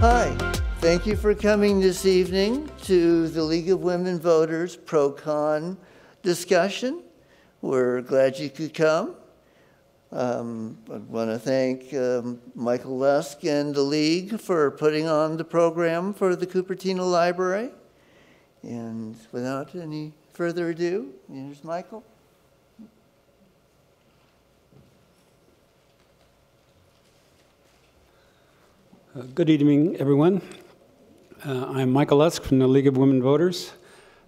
Hi, thank you for coming this evening to the League of Women Voters Pro-Con discussion. We're glad you could come. I want to thank Michael Lusk and the League for putting on the program for the Cupertino Library. And without any further ado, here's Michael. Good evening, everyone. I'm Michael Lusk from the League of Women Voters.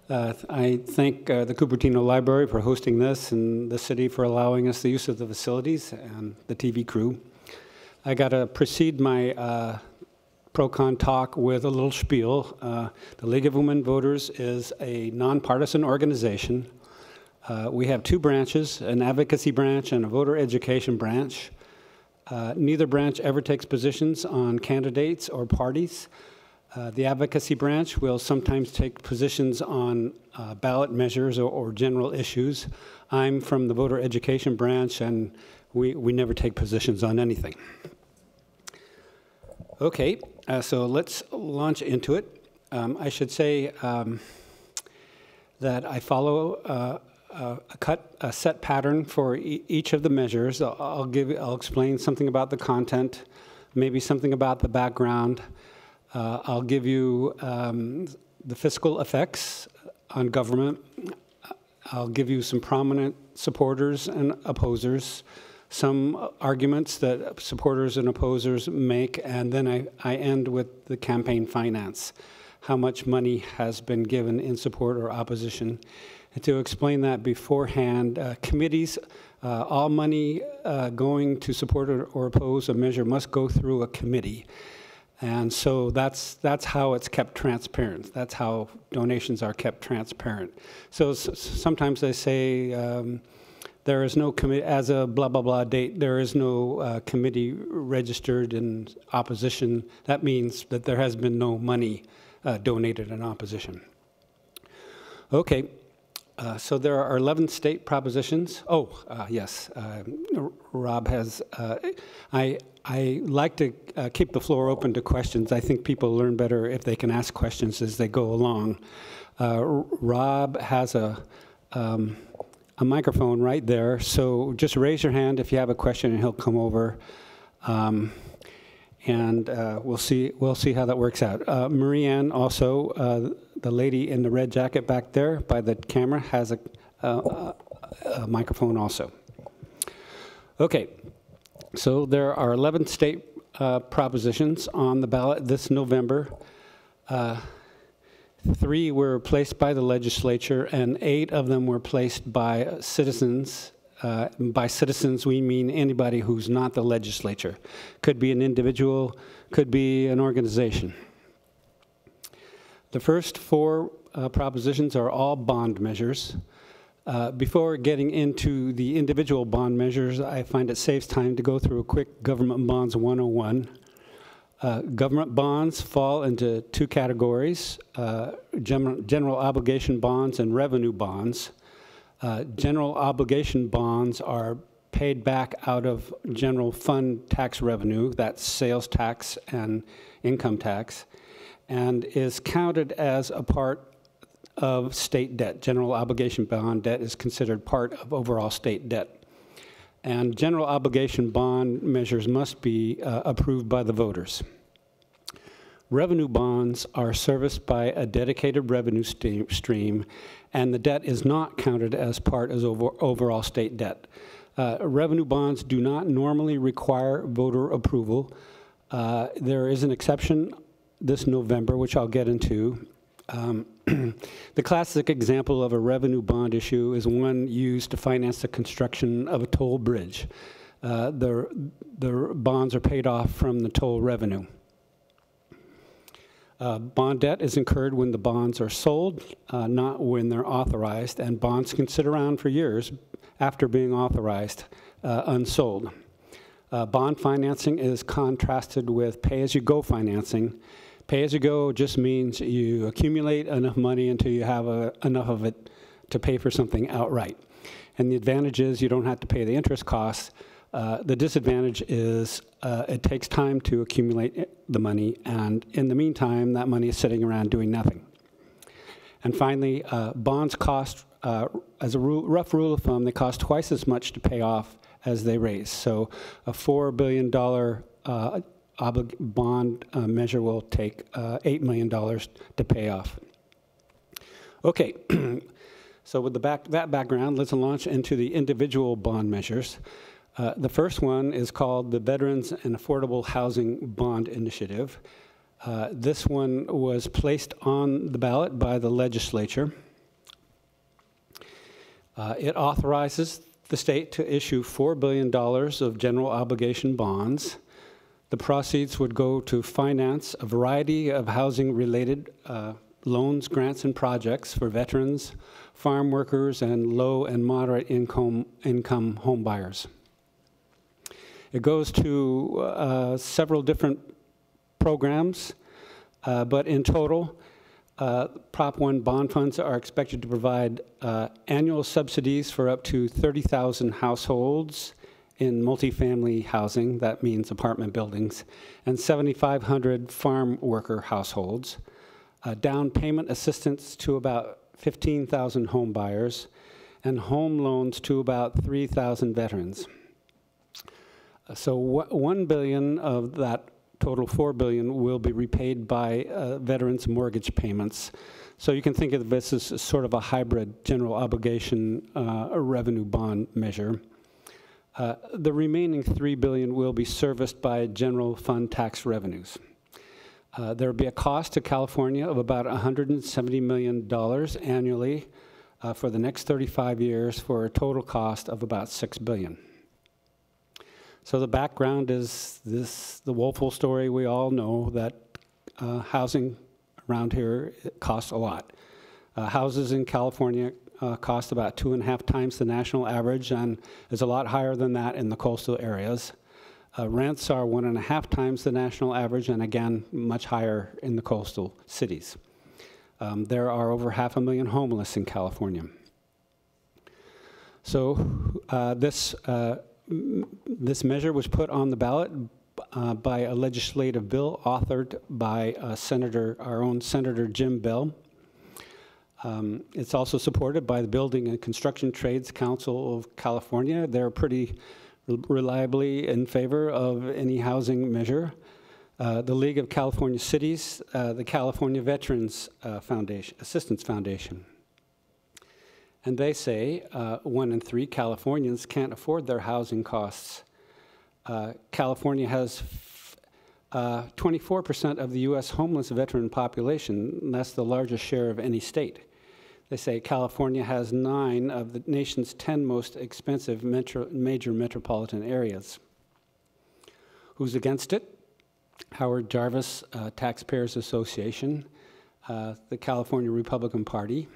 I thank the Cupertino Library for hosting this and the city for allowing us the use of the facilities and the TV crew. I got to precede my pro-con talk with a little spiel. The League of Women Voters is a nonpartisan organization. We have two branches, an advocacy branch and a voter education branch. Neither branch ever takes positions on candidates or parties. The advocacy branch will sometimes take positions on ballot measures or general issues. I'm from the voter education branch, and we never take positions on anything. Okay, so let's launch into it. I should say that I follow a set pattern for each of the measures. I'll explain something about the content, maybe something about the background. I'll give you the fiscal effects on government. I'll give you some prominent supporters and opposers, some arguments that supporters and opposers make, and then I end with the campaign finance, how much money has been given in support or opposition. And to explain that beforehand, committees, all money going to support or oppose a measure must go through a committee. And so that's how it's kept transparent. That's how donations are kept transparent. So sometimes they say there is no committee, as a blah, blah, blah date, there is no committee registered in opposition. That means that there has been no money donated in opposition. Okay. So there are 11 state propositions. Yes, Rob has, I like to keep the floor open to questions. I think people learn better if they can ask questions as they go along. Rob has a microphone right there, so just raise your hand if you have a question and he'll come over. And we'll see how that works out. Marianne also, the lady in the red jacket back there by the camera, has a microphone also. Okay, so there are 11 state propositions on the ballot this November. 3 were placed by the legislature, and 8 of them were placed by citizens. By citizens, we mean anybody who's not the legislature. Could be an individual, could be an organization. The first 4 propositions are all bond measures. Before getting into the individual bond measures, I find it saves time to go through a quick Government Bonds 101. Government bonds fall into 2 categories, general obligation bonds and revenue bonds. General obligation bonds are paid back out of general fund tax revenue, that's sales tax and income tax, and is counted as a part of state debt. General obligation bond debt is considered part of overall state debt. And general obligation bond measures must be approved by the voters. Revenue bonds are serviced by a dedicated revenue stream, and the debt is not counted as part of overall state debt. Revenue bonds do not normally require voter approval. There is an exception this November, which I'll get into. The classic example of a revenue bond issue is one used to finance the construction of a toll bridge. The bonds are paid off from the toll revenue. Bond debt is incurred when the bonds are sold, not when they're authorized, and bonds can sit around for years after being authorized, unsold. Bond financing is contrasted with pay-as-you-go financing. Pay-as-you-go just means you accumulate enough money until you have enough of it to pay for something outright. And the advantage is you don't have to pay the interest costs. The disadvantage is it takes time to accumulate the money, and in the meantime, that money is sitting around doing nothing. And finally, bonds cost, as a rough rule of thumb, they cost twice as much to pay off as they raise. So a $4 billion bond measure will take $8 million to pay off. Okay, so with that background, let's launch into the individual bond measures. The first one is called the Veterans and Affordable Housing Bond Initiative. This one was placed on the ballot by the legislature. It authorizes the state to issue $4 billion of general obligation bonds. The proceeds would go to finance a variety of housing-related loans, grants, and projects for veterans, farm workers, and low and moderate income home buyers. It goes to several different programs, but in total, Prop 1 bond funds are expected to provide annual subsidies for up to 30,000 households in multifamily housing, that means apartment buildings, and 7,500 farm worker households, down payment assistance to about 15,000 home buyers, and home loans to about 3,000 veterans. So $1 billion of that total $4 billion will be repaid by veterans' mortgage payments. So you can think of this as sort of a hybrid general obligation revenue bond measure. The remaining $3 billion will be serviced by general fund tax revenues. There will be a cost to California of about $170 million annually for the next 35 years for a total cost of about $6 billion. So the background is the woeful story we all know that housing around here costs a lot. Houses in California cost about 2.5 times the national average and is a lot higher than that in the coastal areas. Rents are 1.5 times the national average and again, much higher in the coastal cities. There are over 500,000 homeless in California. So this measure was put on the ballot by a legislative bill authored by our own Senator Jim Bell. It's also supported by the Building and Construction Trades Council of California. They're pretty reliably in favor of any housing measure. The League of California Cities, the California Veterans Assistance Foundation. And they say 1 in 3 Californians can't afford their housing costs. California has 24% of the US homeless veteran population, and that's the largest share of any state. They say California has 9 of the nation's 10 most expensive major metropolitan areas. Who's against it? Howard Jarvis, Taxpayers Association, the California Republican Party.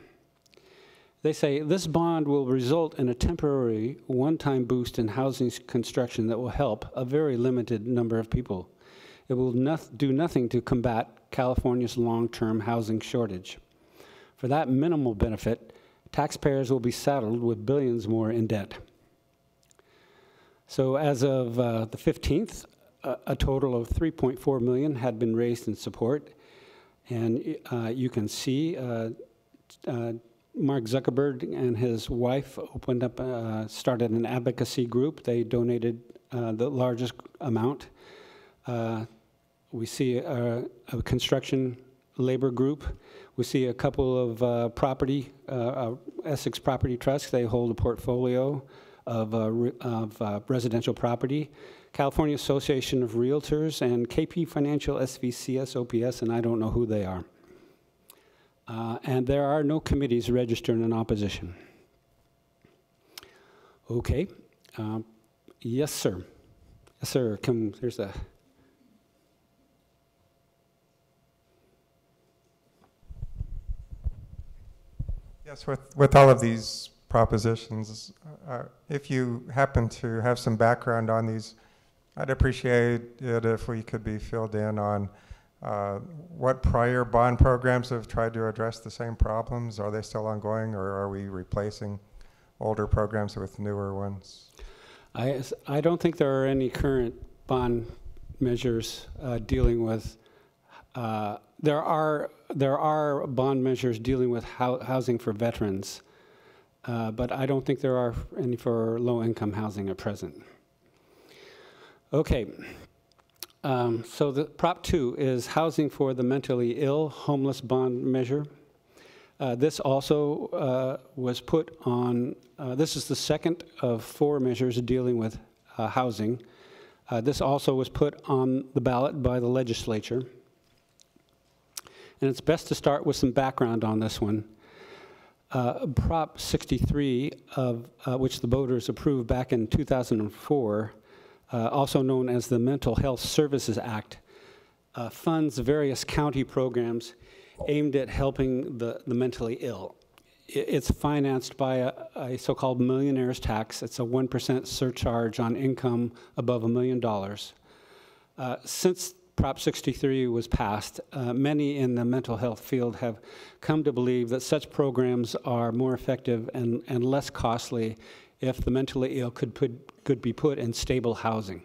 They say this bond will result in a temporary one-time boost in housing construction that will help a very limited number of people. It will do nothing to combat California's long-term housing shortage. For that minimal benefit, taxpayers will be saddled with billions more in debt. So as of the 15th, a total of $3.4 million had been raised in support. And you can see Mark Zuckerberg and his wife started an advocacy group. They donated the largest amount. We see a construction labor group. We see a couple of Essex Property Trust. They hold a portfolio of residential property. California Association of Realtors and KP Financial, SVCS, OPS, and I don't know who they are. And there are no committees registered in opposition. Okay. Yes, sir. Yes, sir. There's a... Yes, with all of these propositions, if you happen to have some background on these, I'd appreciate it if we could be filled in on what prior bond programs have tried to address the same problems. Are they still ongoing, or are we replacing older programs with newer ones? I don't think there are any current bond measures dealing with, there are bond measures dealing with housing for veterans, but I don't think there are any for low-income housing at present. Okay, so the Prop 2 is housing for the mentally ill, homeless bond measure. This also was put on, this is the second of 4 measures dealing with housing. This also was put on the ballot by the legislature. And it's best to start with some background on this one. Prop 63, which the voters approved back in 2004, also known as the Mental Health Services Act, funds various county programs aimed at helping the mentally ill. It's financed by a so-called millionaire's tax. It's a 1% surcharge on income above $1 million. Since Prop 63 was passed, many in the mental health field have come to believe that such programs are more effective and less costly if the mentally ill could be put in stable housing.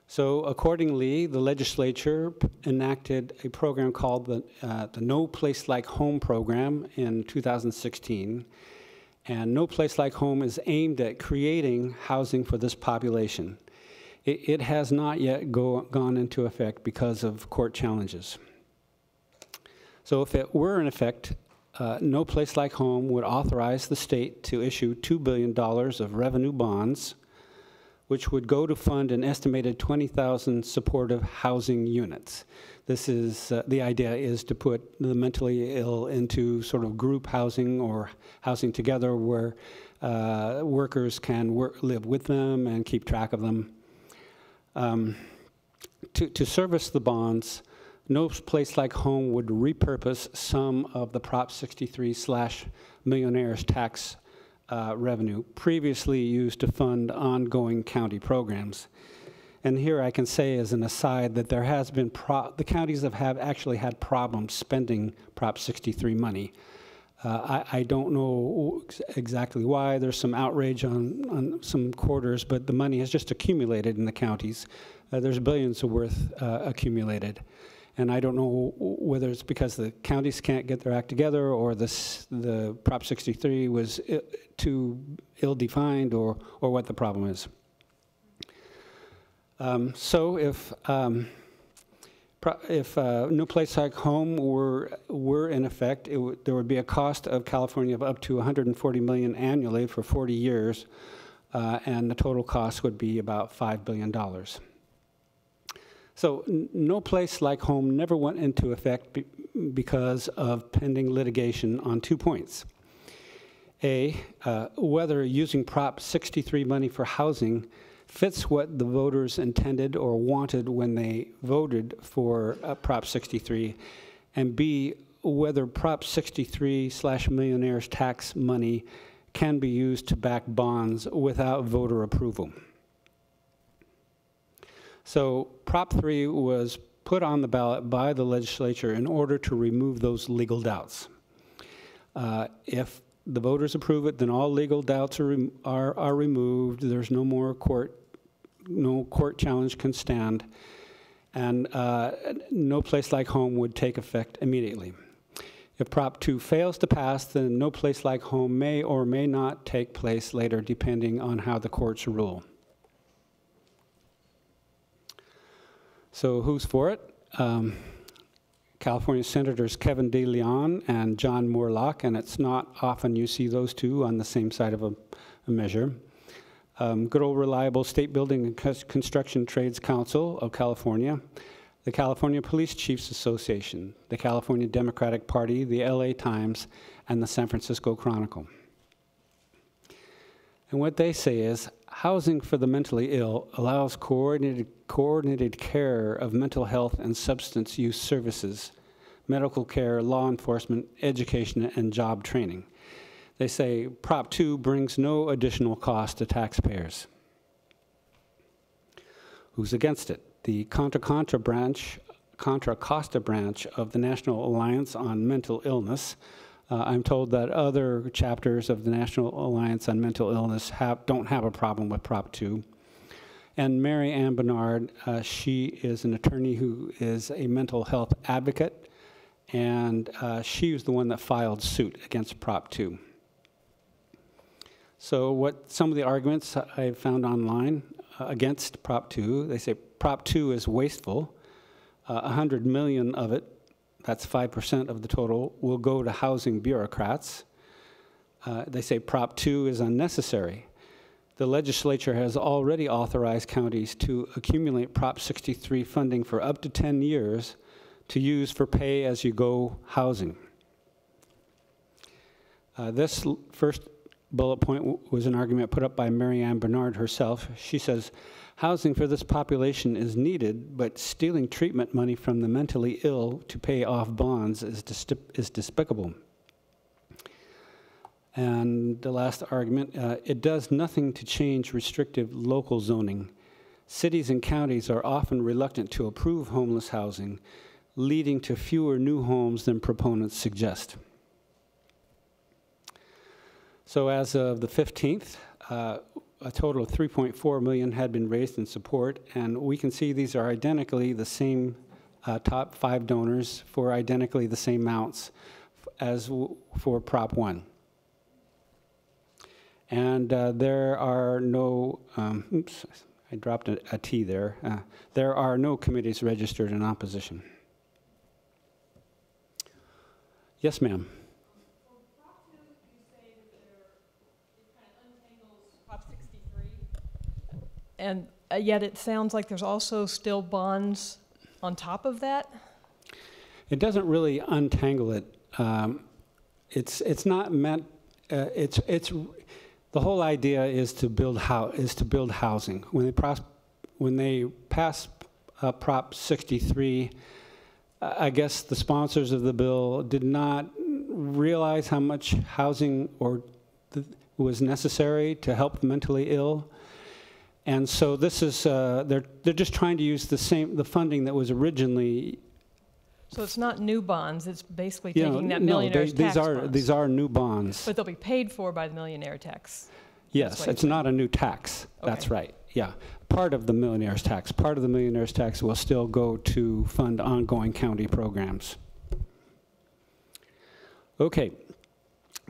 So accordingly, the legislature enacted a program called the No Place Like Home program in 2016. And No Place Like Home is aimed at creating housing for this population. It has not yet gone into effect because of court challenges. So if it were in effect, No Place Like Home would authorize the state to issue $2 billion of revenue bonds, which would go to fund an estimated 20,000 supportive housing units. This is, the idea is to put the mentally ill into sort of group housing or housing together where workers can live with them and keep track of them. To service the bonds, No Place Like Home would repurpose some of the Prop 63/millionaire's tax revenue previously used to fund ongoing county programs. And here I can say as an aside that there has been, the counties have actually had problems spending Prop 63 money. I don't know exactly why. There's some outrage on some quarters, but the money has just accumulated in the counties. There's billions of worth accumulated. And I don't know whether it's because the counties can't get their act together or the Prop 63 was too ill-defined or what the problem is. So if No Place Like Home were in effect, there would be a cost of California of up to $140 million annually for 40 years, and the total cost would be about $5 billion. So No Place Like Home never went into effect because of pending litigation on 2 points. A, whether using Prop 63 money for housing fits what the voters intended or wanted when they voted for Prop 63, and B, whether Prop 63/millionaire's tax money can be used to back bonds without voter approval. So Prop 3 was put on the ballot by the legislature in order to remove those legal doubts. If the voters approve it, then all legal doubts are removed. There's no more no court challenge can stand, and No Place Like Home would take effect immediately. If Prop 2 fails to pass, then No Place Like Home may or may not take place later, depending on how the courts rule. So who's for it? California Senators Kevin De Leon and John Moorlach, and it's not often you see those two on the same side of a measure. Good old reliable State Building and Construction Trades Council of California, the California Police Chiefs Association, the California Democratic Party, the LA Times, and the San Francisco Chronicle. And what they say is, housing for the mentally ill allows coordinated care of mental health and substance use services, medical care, law enforcement, education, and job training. They say Prop 2 brings no additional cost to taxpayers. Who's against it? The Contra Costa branch of the National Alliance on Mental Illness. I'm told that other chapters of the National Alliance on Mental Illness don't have a problem with Prop 2. And Mary Ann Bernard, she is an attorney who is a mental health advocate, and she was the one that filed suit against Prop 2. So what some of the arguments I found online against Prop 2, they say Prop 2 is wasteful. 100 million of it, that's 5% of the total, will go to housing bureaucrats. They say Prop 2 is unnecessary. The legislature has already authorized counties to accumulate Prop 63 funding for up to 10 years to use for pay-as-you-go housing. This first bullet point was an argument put up by Mary Ann Bernard herself. She says, housing for this population is needed, but stealing treatment money from the mentally ill to pay off bonds is despicable. And the last argument, it does nothing to change restrictive local zoning. Cities and counties are often reluctant to approve homeless housing, leading to fewer new homes than proponents suggest. So as of the 15th, a total of $3.4 million had been raised in support, and we can see these are identically the same top 5 donors for identically the same amounts as for Prop 1. And there are no, oops, I dropped a T there. There are no committees registered in opposition. Yes, ma'am. For Prop 2, you say that it kind of untangles Prop 63, and yet it sounds like there's also still bonds on top of that? It doesn't really untangle it. It's not meant. The whole idea is to build housing. When they pass Prop 63, I guess the sponsors of the bill did not realize how much housing was necessary to help the mentally ill, and so this is they're just trying to use the funding that was originally. So it's not new bonds, it's basically taking that millionaire's tax bonds. These are new bonds. But they'll be paid for by the millionaire tax. Yes, it's not a new tax. Okay. That's right, yeah. Part of the millionaire's tax. Part of the millionaire's tax will still go to fund ongoing county programs. Okay,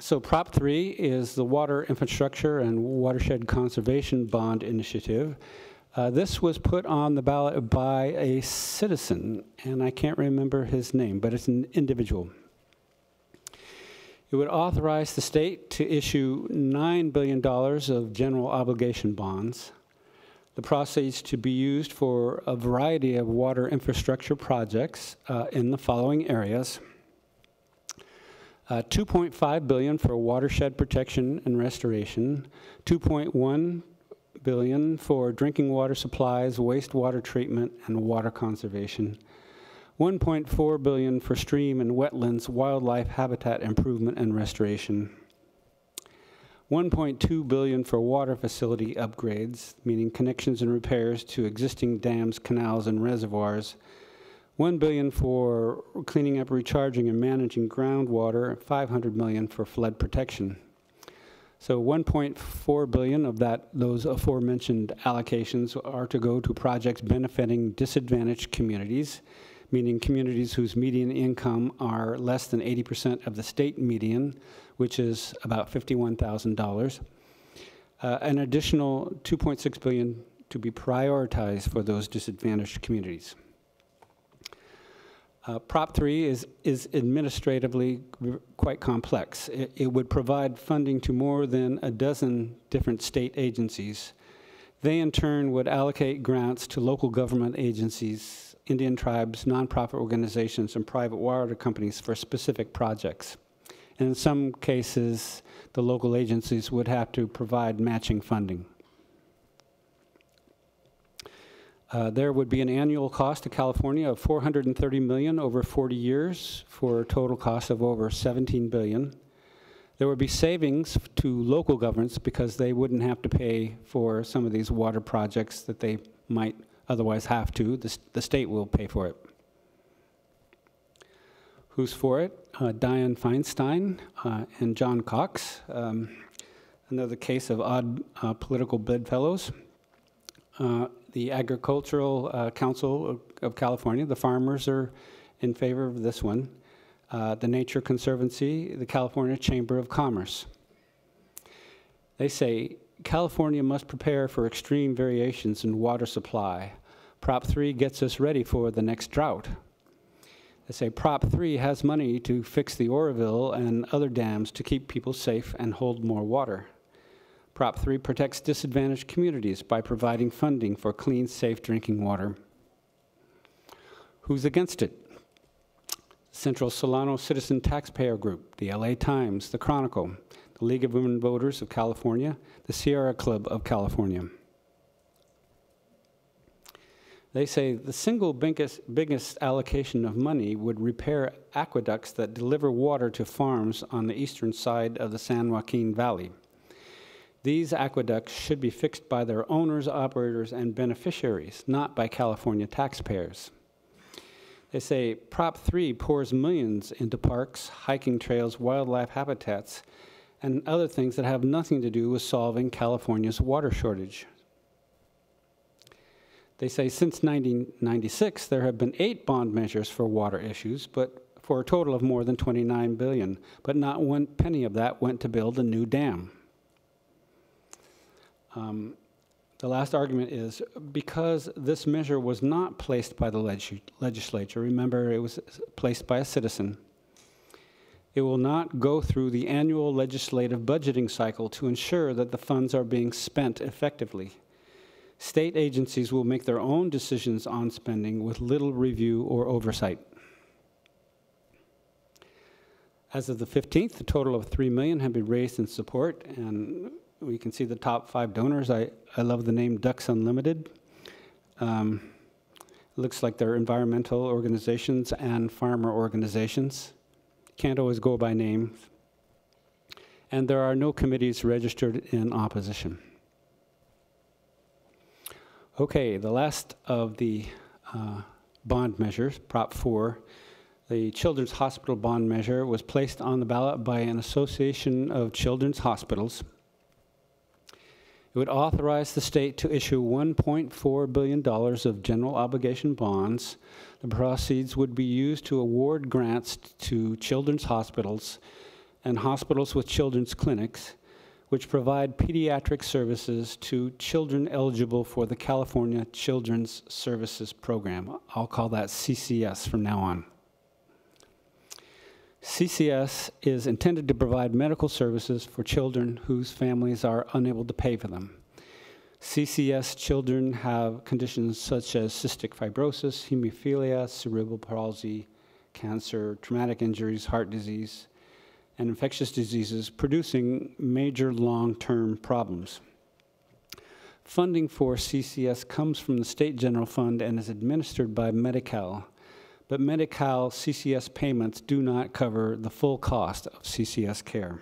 so Prop 3 is the Water Infrastructure and Watershed Conservation Bond Initiative. This was put on the ballot by a citizen, and I can't remember his name, but it's an individual. It would authorize the state to issue $9 billion of general obligation bonds. The proceeds to be used for a variety of water infrastructure projects in the following areas. $2.5 billion for watershed protection and restoration, $2.1 billion for drinking water supplies, wastewater treatment, and water conservation, $1.4 billion for stream and wetlands, wildlife habitat improvement and restoration, $1.2 billion for water facility upgrades, meaning connections and repairs to existing dams, canals, and reservoirs, $1 billion for cleaning up, recharging, and managing groundwater, $500 million for flood protection. So $1.4 billion of those aforementioned allocations are to go to projects benefiting disadvantaged communities, meaning communities whose median income are less than 80% of the state median, which is about $51,000. An additional $2.6 billion to be prioritized for those disadvantaged communities. Prop 3 is administratively quite complex. It would provide funding to more than a dozen different state agencies. They, in turn, would allocate grants to local government agencies, Indian tribes, nonprofit organizations, and private water companies for specific projects. And in some cases, the local agencies would have to provide matching funding. There would be an annual cost to California of $430 million over 40 years for a total cost of over $17 billion. There would be savings to local governments because they wouldn't have to pay for some of these water projects that they might otherwise have to. The state will pay for it. Who's for it? Dianne Feinstein and John Cox. Another case of odd political bedfellows. The Agricultural Council of California, the farmers are in favor of this one. The Nature Conservancy, the California Chamber of Commerce. They say California must prepare for extreme variations in water supply. Prop 3 gets us ready for the next drought. They say Prop 3 has money to fix the Oroville and other dams to keep people safe and hold more water. Prop 3 protects disadvantaged communities by providing funding for clean, safe drinking water. Who's against it? Central Solano Citizen Taxpayer Group, the LA Times, the Chronicle, the League of Women Voters of California, the Sierra Club of California. They say the single biggest allocation of money would repair aqueducts that deliver water to farms on the eastern side of the San Joaquin Valley. These aqueducts should be fixed by their owners, operators, and beneficiaries, not by California taxpayers. They say Prop 3 pours millions into parks, hiking trails, wildlife habitats, and other things that have nothing to do with solving California's water shortage. They say since 1996, there have been 8 bond measures for water issues, but for a total of more than $29 billion, but not one penny of that went to build a new dam. The last argument is because this measure was not placed by the legislature, remember it was placed by a citizen, it will not go through the annual legislative budgeting cycle to ensure that the funds are being spent effectively. State agencies will make their own decisions on spending with little review or oversight. As of the 15th, a total of $3 million have been raised in support, and we can see the top 5 donors. I love the name Ducks Unlimited. Looks like they're environmental organizations and farmer organizations. Can't always go by name. And there are no committees registered in opposition. Okay, the last of the bond measures, Prop 4, the Children's Hospital Bond Measure was placed on the ballot by an association of children's hospitals. It would authorize the state to issue $1.4 billion of general obligation bonds. The proceeds would be used to award grants to children's hospitals and hospitals with children's clinics, which provide pediatric services to children eligible for the California Children's Services Program. I'll call that CCS from now on. CCS is intended to provide medical services for children whose families are unable to pay for them. CCS children have conditions such as cystic fibrosis, hemophilia, cerebral palsy, cancer, traumatic injuries, heart disease, and infectious diseases, producing major long-term problems. Funding for CCS comes from the State General Fund and is administered by Medi-Cal. But Medi-Cal CCS payments do not cover the full cost of CCS care.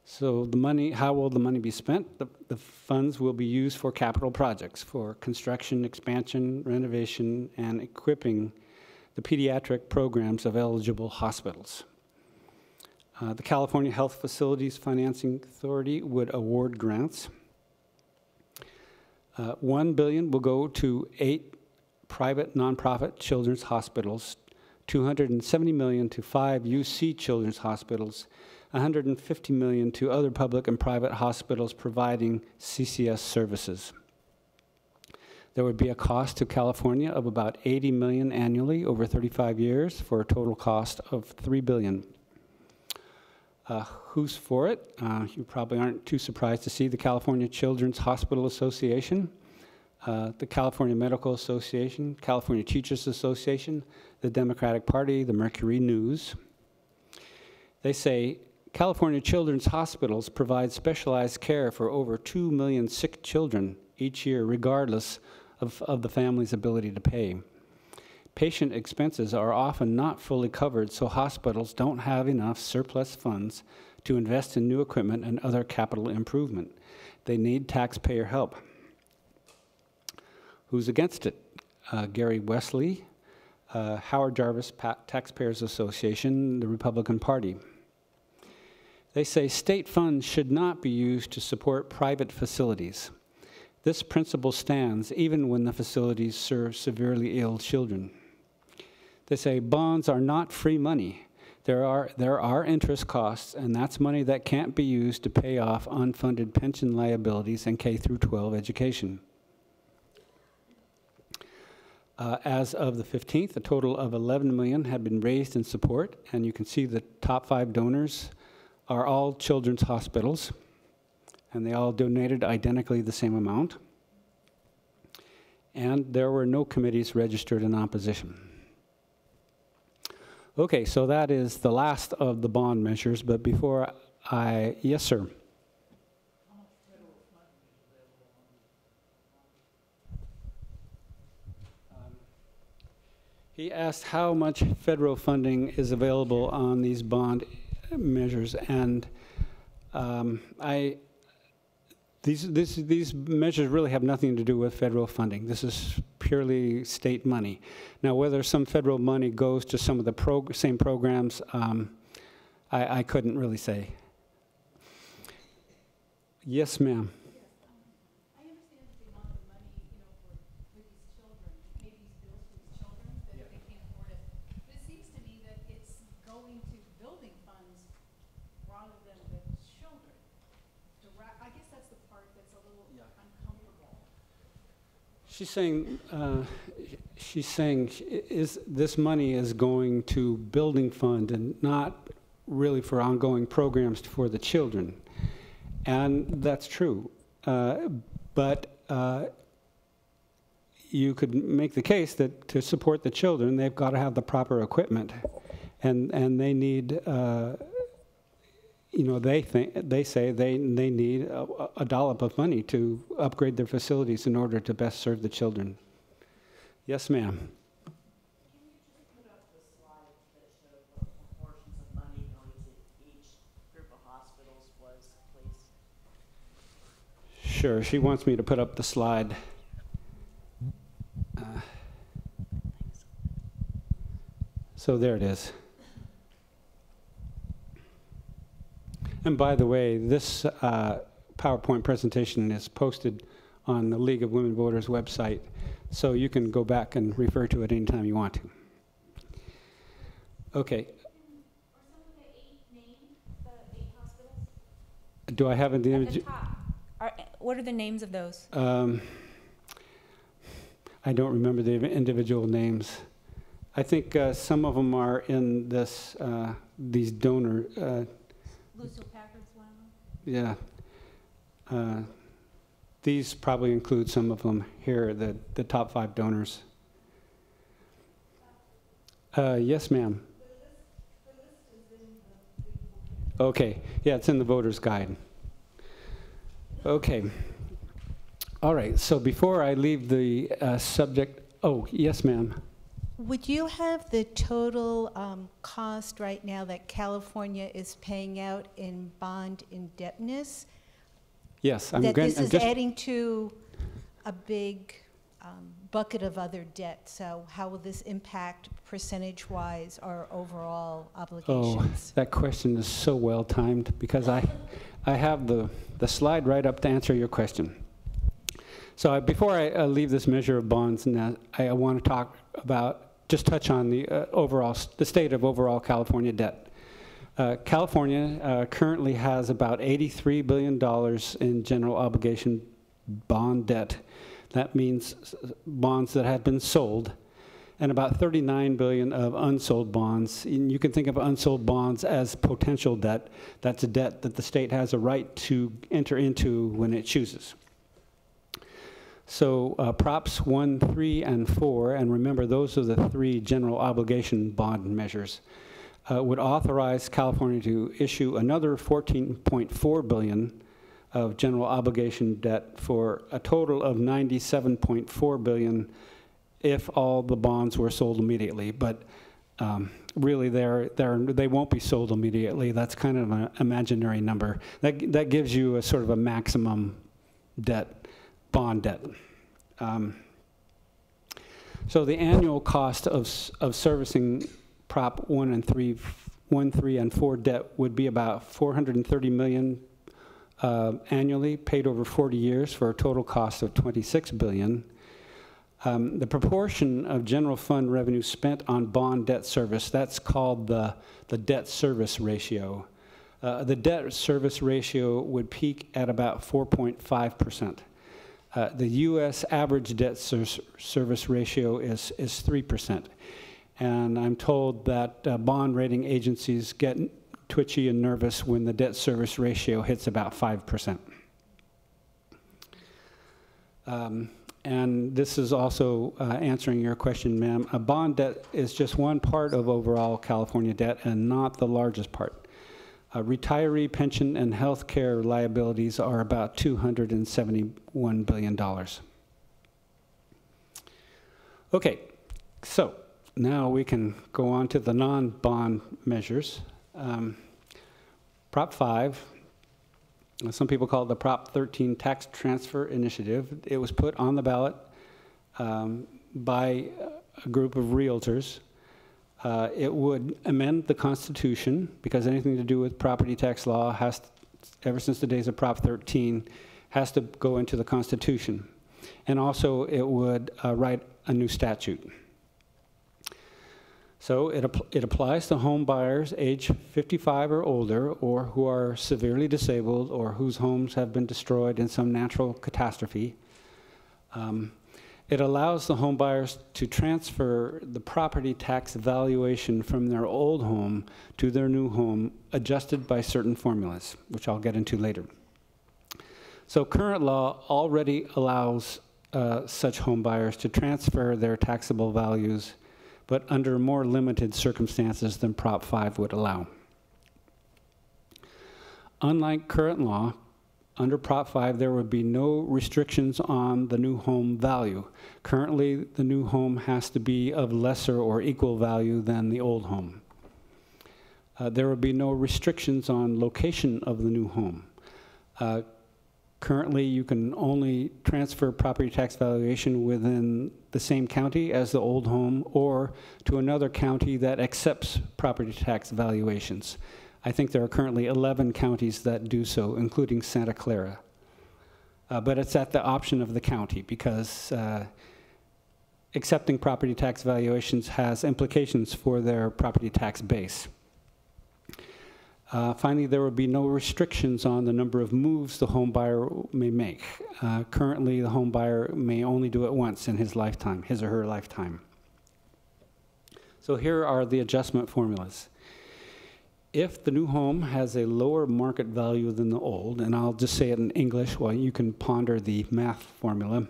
So the money, how will the money be spent? The funds will be used for capital projects, for construction, expansion, renovation, and equipping the pediatric programs of eligible hospitals. The California Health Facilities Financing Authority would award grants. $1 billion will go to 8 private nonprofit children's hospitals, $270 million to 5 UC children's hospitals, $150 million to other public and private hospitals providing CCS services. There would be a cost to California of about $80 million annually over 35 years for a total cost of $3 billion. Who's for it? You probably aren't too surprised to see the California Children's Hospital Association, the California Medical Association, California Teachers Association, the Democratic Party, the Mercury News. They say California Children's Hospitals provide specialized care for over 2 million sick children each year, regardless of the family's ability to pay. Patient expenses are often not fully covered, so hospitals don't have enough surplus funds to invest in new equipment and other capital improvement. They need taxpayer help. Who's against it? Gary Wesley, Howard Jarvis Taxpayers Association, the Republican Party. They say state funds should not be used to support private facilities. This principle stands even when the facilities serve severely ill children. They say bonds are not free money. There are interest costs, and that's money that can't be used to pay off unfunded pension liabilities and K through 12 education. As of the 15th, a total of $11 million had been raised in support, and you can see the top 5 donors are all children's hospitals, and they all donated identically the same amount. And there were no committees registered in opposition. Okay, so that is the last of the bond measures, but before yes, sir. He asked how much federal funding is available on these bond measures, and these measures really have nothing to do with federal funding. This is purely state money. Now, whether some federal money goes to some of the same programs, I couldn't really say. Yes, ma'am. I understand that they want the money, for these children, pay these bills for these children, that they can't afford it. But it seems to me that it's going to building funds rather than the children. I guess that's the part that's a little uncomfortable. She's saying this money is going to building fund and not really for ongoing programs for the children. And that's true. But you could make the case that to support the children, they've got to have the proper equipment. And they need, they say they need a dollop of money to upgrade their facilities in order to best serve the children. Yes, ma'am. Can you just put up the slides that show what proportions of money going to each group of hospitals was, please? Sure, she wants me to put up the slide. So there it is. And by the way, this PowerPoint presentation is posted on the League of Women Voters website, so you can go back and refer to it anytime you want to. Okay. Are some of the 8 named, the 8 hospitals? Do I have the At image? the top. What are the names of those? I don't remember the individual names. I think some of them are in this these donor. Lucille Packard's one of them? Yeah. These probably include some of them here, the top 5 donors. Yes, ma'am. The list is in the Okay, yeah, it's in the voter's guide. Okay. All right, so before I leave the subject, yes, ma'am. Would you have the total cost right now that California is paying out in bond indebtedness? Yes, This is adding to a big bucket of other debt. So how will this impact percentage-wise our overall obligations? That question is so well timed because I have the slide right up to answer your question. So before I leave this measure of bonds, I want to talk about, just touch on the the state of overall California debt. California currently has about $83 billion in general obligation bond debt. That means bonds that have been sold, and about $39 billion of unsold bonds. And you can think of unsold bonds as potential debt. That's a debt that the state has a right to enter into when it chooses. So Props 1, 3, and 4, and remember those are the 3 general obligation bond measures, would authorize California to issue another $14.4 billion of general obligation debt for a total of $97.4 billion if all the bonds were sold immediately. But really, they won't be sold immediately. That's kind of an imaginary number. That gives you a sort of a maximum debt, bond debt. So the annual cost of servicing Prop 1 and 3 1, 3, and 4 debt would be about $430 million annually, paid over 40 years for a total cost of $26 billion. The proportion of general fund revenue spent on bond debt service, that's called the debt service ratio. The debt service ratio would peak at about 4.5%. The U.S. average debt service ratio is 3%. And I'm told that bond rating agencies get twitchy and nervous when the debt service ratio hits about 5%. And this is also answering your question, ma'am. A bond debt is just one part of overall California debt and not the largest part. Retiree pension and health care liabilities are about $271 billion. Okay, so now we can go on to the non-bond measures. Prop 5, some people call it the Prop 13 Tax Transfer Initiative. It was put on the ballot by a group of realtors. It would amend the Constitution, because anything to do with property tax law has, ever since the days of Prop 13, has to go into the Constitution. And also it would write a new statute. So it applies to home buyers age 55 or older, or who are severely disabled, or whose homes have been destroyed in some natural catastrophe. It allows the home buyers to transfer the property tax valuation from their old home to their new home, adjusted by certain formulas, which I'll get into later. So current law already allows such home buyers to transfer their taxable values, but under more limited circumstances than Prop 5 would allow. Unlike current law, under Prop 5, there would be no restrictions on the new home value. Currently, the new home has to be of lesser or equal value than the old home. There would be no restrictions on location of the new home. Currently, you can only transfer property tax valuation within the same county as the old home, or to another county that accepts property tax valuations. I think there are currently 11 counties that do so, including Santa Clara. But it's at the option of the county, because accepting property tax valuations has implications for their property tax base. Finally, there would be no restrictions on the number of moves the home buyer may make. Currently, the home buyer may only do it once in his lifetime, his or her lifetime. So here are the adjustment formulas. If the new home has a lower market value than the old, and I'll just say it in English while you can ponder the math formula,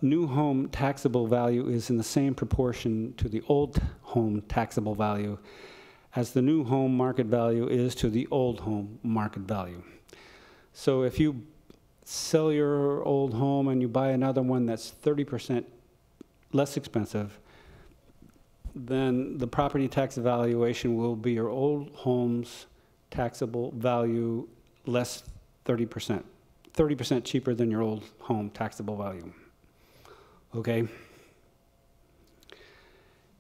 new home taxable value is in the same proportion to the old home taxable value as the new home market value is to the old home market value. So if you sell your old home and you buy another one that's 30% less expensive, then the property tax valuation will be your old home's taxable value less 30%. 30% cheaper than your old home taxable value. Okay?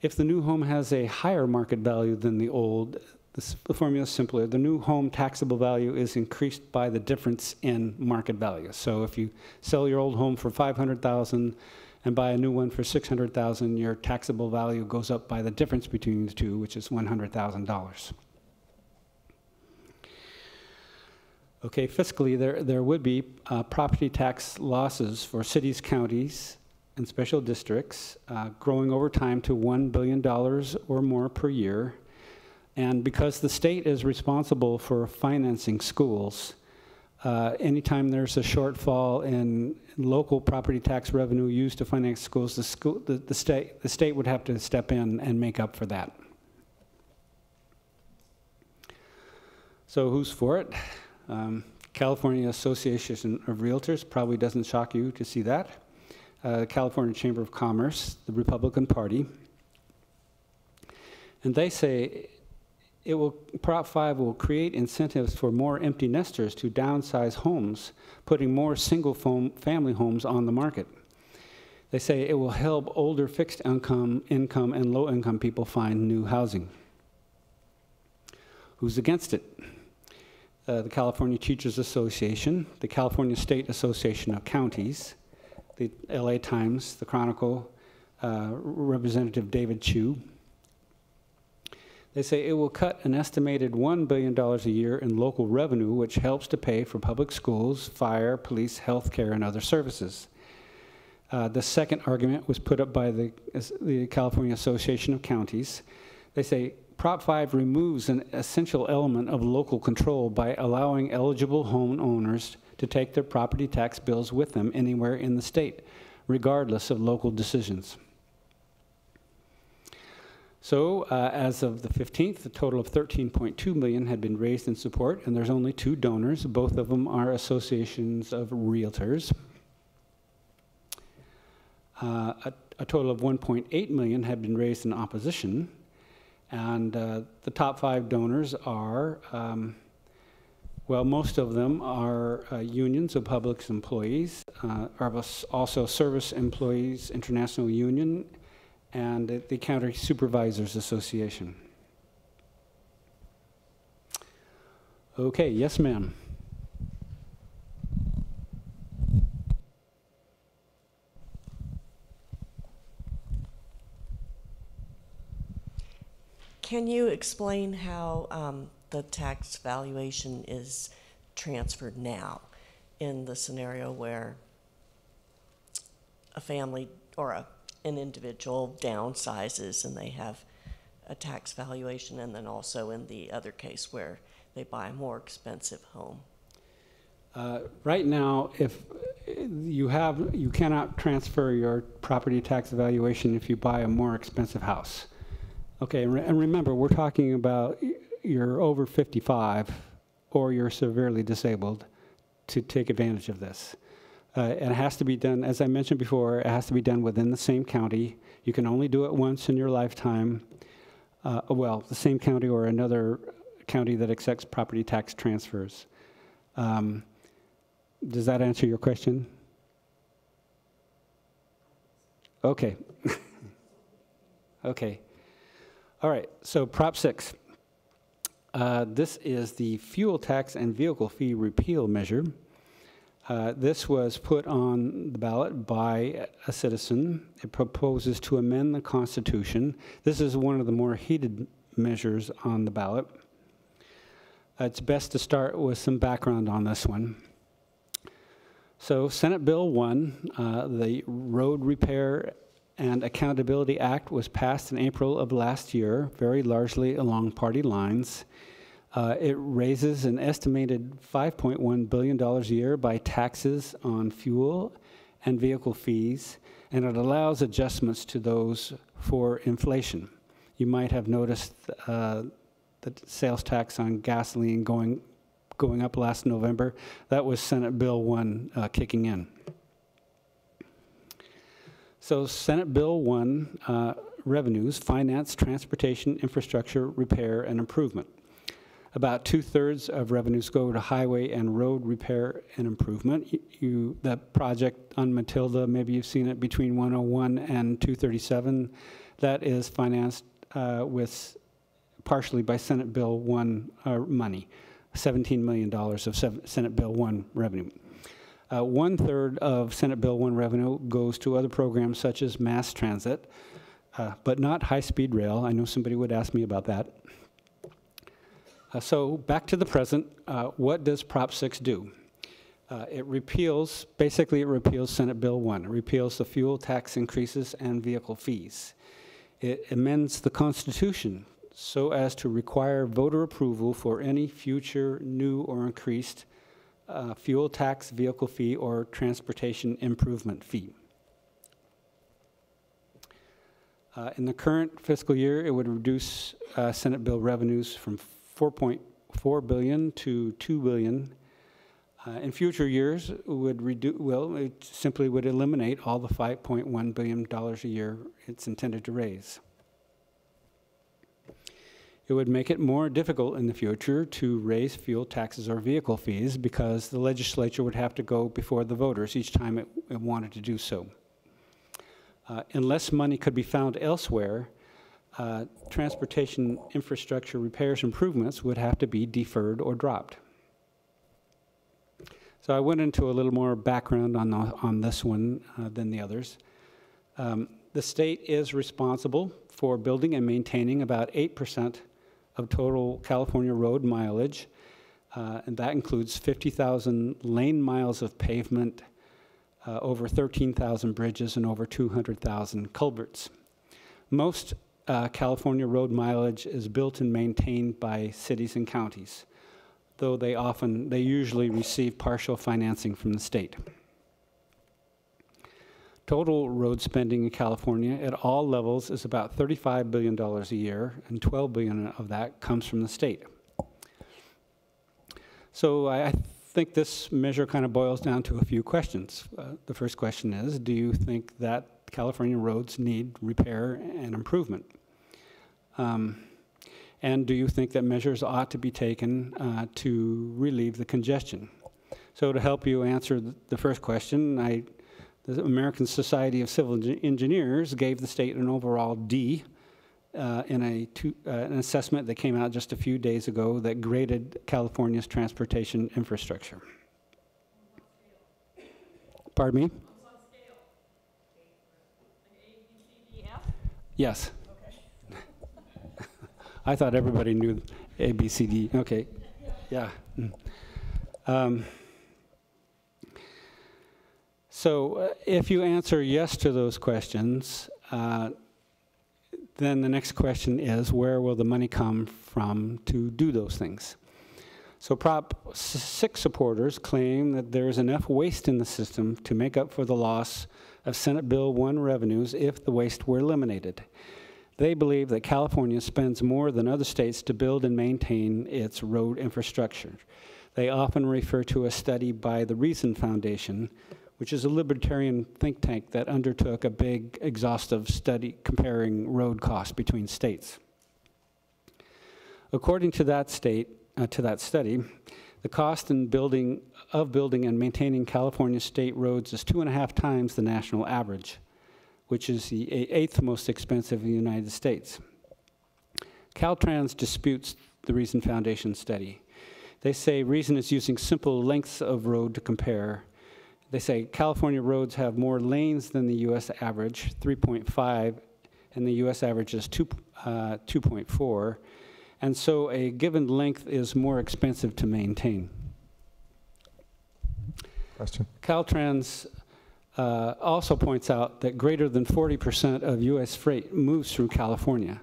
If the new home has a higher market value than the old, the formula is simpler. The new home taxable value is increased by the difference in market value. So if you sell your old home for $500,000 and buy a new one for $600,000, your taxable value goes up by the difference between the two, which is $100,000. Okay, fiscally, there would be property tax losses for cities, counties, and special districts, growing over time to $1 billion or more per year. And because the state is responsible for financing schools, anytime there's a shortfall in local property tax revenue used to finance schools, the state would have to step in and make up for that. So who's for it? California Association of Realtors, probably doesn't shock you to see that. California Chamber of Commerce, the Republican Party. And they say Prop 5 will create incentives for more empty nesters to downsize homes, putting more single-family homes on the market. They say it will help older fixed income and low-income people find new housing. Who's against it? The California Teachers Association, the California State Association of Counties, the LA Times, the Chronicle, Representative David Chu. They say it will cut an estimated $1 billion a year in local revenue, which helps to pay for public schools, fire, police, health care, and other services. The second argument was put up by the California Association of Counties. They say Prop 5 removes an essential element of local control by allowing eligible homeowners to take their property tax bills with them anywhere in the state, regardless of local decisions. So as of the 15th, a total of $13.2 million had been raised in support, and there's only 2 donors. Both of them are associations of realtors. A total of $1.8 million had been raised in opposition, and the top 5 donors are, well, most of them are unions of public employees, are also Service Employees International Union, and the County Supervisors Association. Okay, yes, ma'am. Can you explain how the tax valuation is transferred now in the scenario where a family or an individual downsizes and they have a tax valuation, and then also in the other case where they buy a more expensive home? Right now, if you cannot transfer your property tax valuation if you buy a more expensive house. Okay, and remember, we're talking about you're over 55 or you're severely disabled to take advantage of this. And it has to be done, as I mentioned before, it has to be done within the same county. You can only do it once in your lifetime. Well, the same county or another county that accepts property tax transfers. Does that answer your question? Okay. Okay. All right, so Prop 6. This is the fuel tax and vehicle fee repeal measure. This was put on the ballot by a citizen. It proposes to amend the Constitution. This is one of the more heated measures on the ballot. It's best to start with some background on this one. So Senate Bill 1, the Road Repair and Accountability Act, was passed in April of last year, very largely along party lines. It raises an estimated $5.1 billion a year by taxes on fuel and vehicle fees, and it allows adjustments to those for inflation. You might have noticed the sales tax on gasoline going up last November. That was Senate Bill 1 kicking in. So Senate Bill 1 revenues finance transportation, infrastructure, repair, and improvement. About 2/3 of revenues go to highway and road repair and improvement. That project on Matilda, maybe you've seen it, between 101 and 237, that is financed with partially by Senate Bill 1 money, $17 million of Senate Bill 1 revenue. 1/3 of Senate Bill 1 revenue goes to other programs such as mass transit, but not high-speed rail. I know somebody would ask me about that. So back to the present, what does Prop 6 do? Basically it repeals Senate Bill 1. It repeals the fuel tax increases and vehicle fees. It amends the Constitution so as to require voter approval for any future new or increased fuel tax, vehicle fee, or transportation improvement fee. In the current fiscal year, it would reduce Senate bill revenues from $4.4 billion to $2 billion. In future years, it simply would eliminate all the $5.1 billion a year it's intended to raise. It would make it more difficult in the future to raise fuel taxes or vehicle fees because the legislature would have to go before the voters each time it wanted to do so. Unless money could be found elsewhere, transportation infrastructure repairs improvements would have to be deferred or dropped. So I went into a little more background on this one than the others. The state is responsible for building and maintaining about 8% of total California road mileage, and that includes 50,000 lane miles of pavement, over 13,000 bridges, and over 200,000 culverts. Most California road mileage is built and maintained by cities and counties, though they usually receive partial financing from the state. Total road spending in California at all levels is about $35 billion a year, and $12 billion of that comes from the state. So I think this measure kind of boils down to a few questions. The first question is, do you think that California roads need repair and improvement? And do you think that measures ought to be taken to relieve the congestion? So to help you answer the first question, the American Society of Civil Engineers gave the state an overall D in an assessment that came out just a few days ago that graded California's transportation infrastructure. Pardon me? On some scale. Like A, B, C, D, F? Yes. Okay. I thought everybody knew A, B, C, D. Okay. Yeah. So if you answer yes to those questions, then the next question is, where will the money come from to do those things? So Prop 6 supporters claim that there is enough waste in the system to make up for the loss of Senate Bill 1 revenues if the waste were eliminated. They believe that California spends more than other states to build and maintain its road infrastructure. They often refer to a study by the Reason Foundation, which is a libertarian think tank that undertook a big, exhaustive study comparing road costs between states. According to that study, the cost in building and maintaining California state roads is 2.5 times the national average, which is the 8th most expensive in the United States. Caltrans disputes the Reason Foundation study. They say Reason is using simple lengths of road to compare. They say California roads have more lanes than the U.S. average, 3.5, and the U.S. average is 2.4, and so a given length is more expensive to maintain. Question. Caltrans also points out that greater than 40% of U.S. freight moves through California.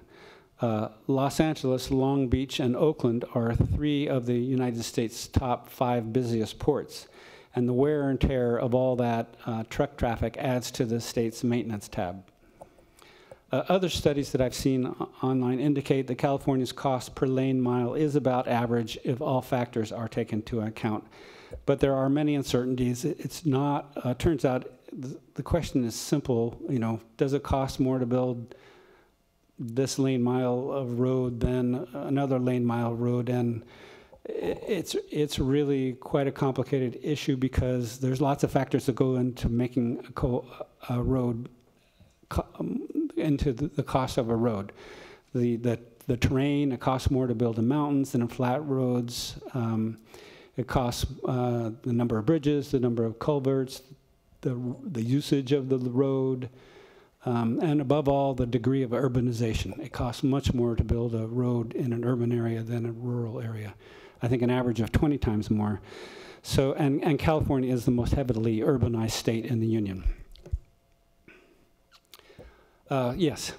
Los Angeles, Long Beach, and Oakland are 3 of the United States' top 5 busiest ports. And the wear and tear of all that truck traffic adds to the state's maintenance tab. Other studies that I've seen online indicate that California's cost per lane mile is about average if all factors are taken into account. But there are many uncertainties. It's not, turns out the question is simple, does it cost more to build this lane mile of road than another lane mile road? And it's really quite a complicated issue because there's lots of factors that go into making a road into the cost of a road. The terrain, it costs more to build in mountains than in flat roads. It costs the number of bridges, the number of culverts, the usage of the road, and above all, the degree of urbanization. It costs much more to build a road in an urban area than a rural area. I think an average of 20 times more. So, and California is the most heavily urbanized state in the union. Yes.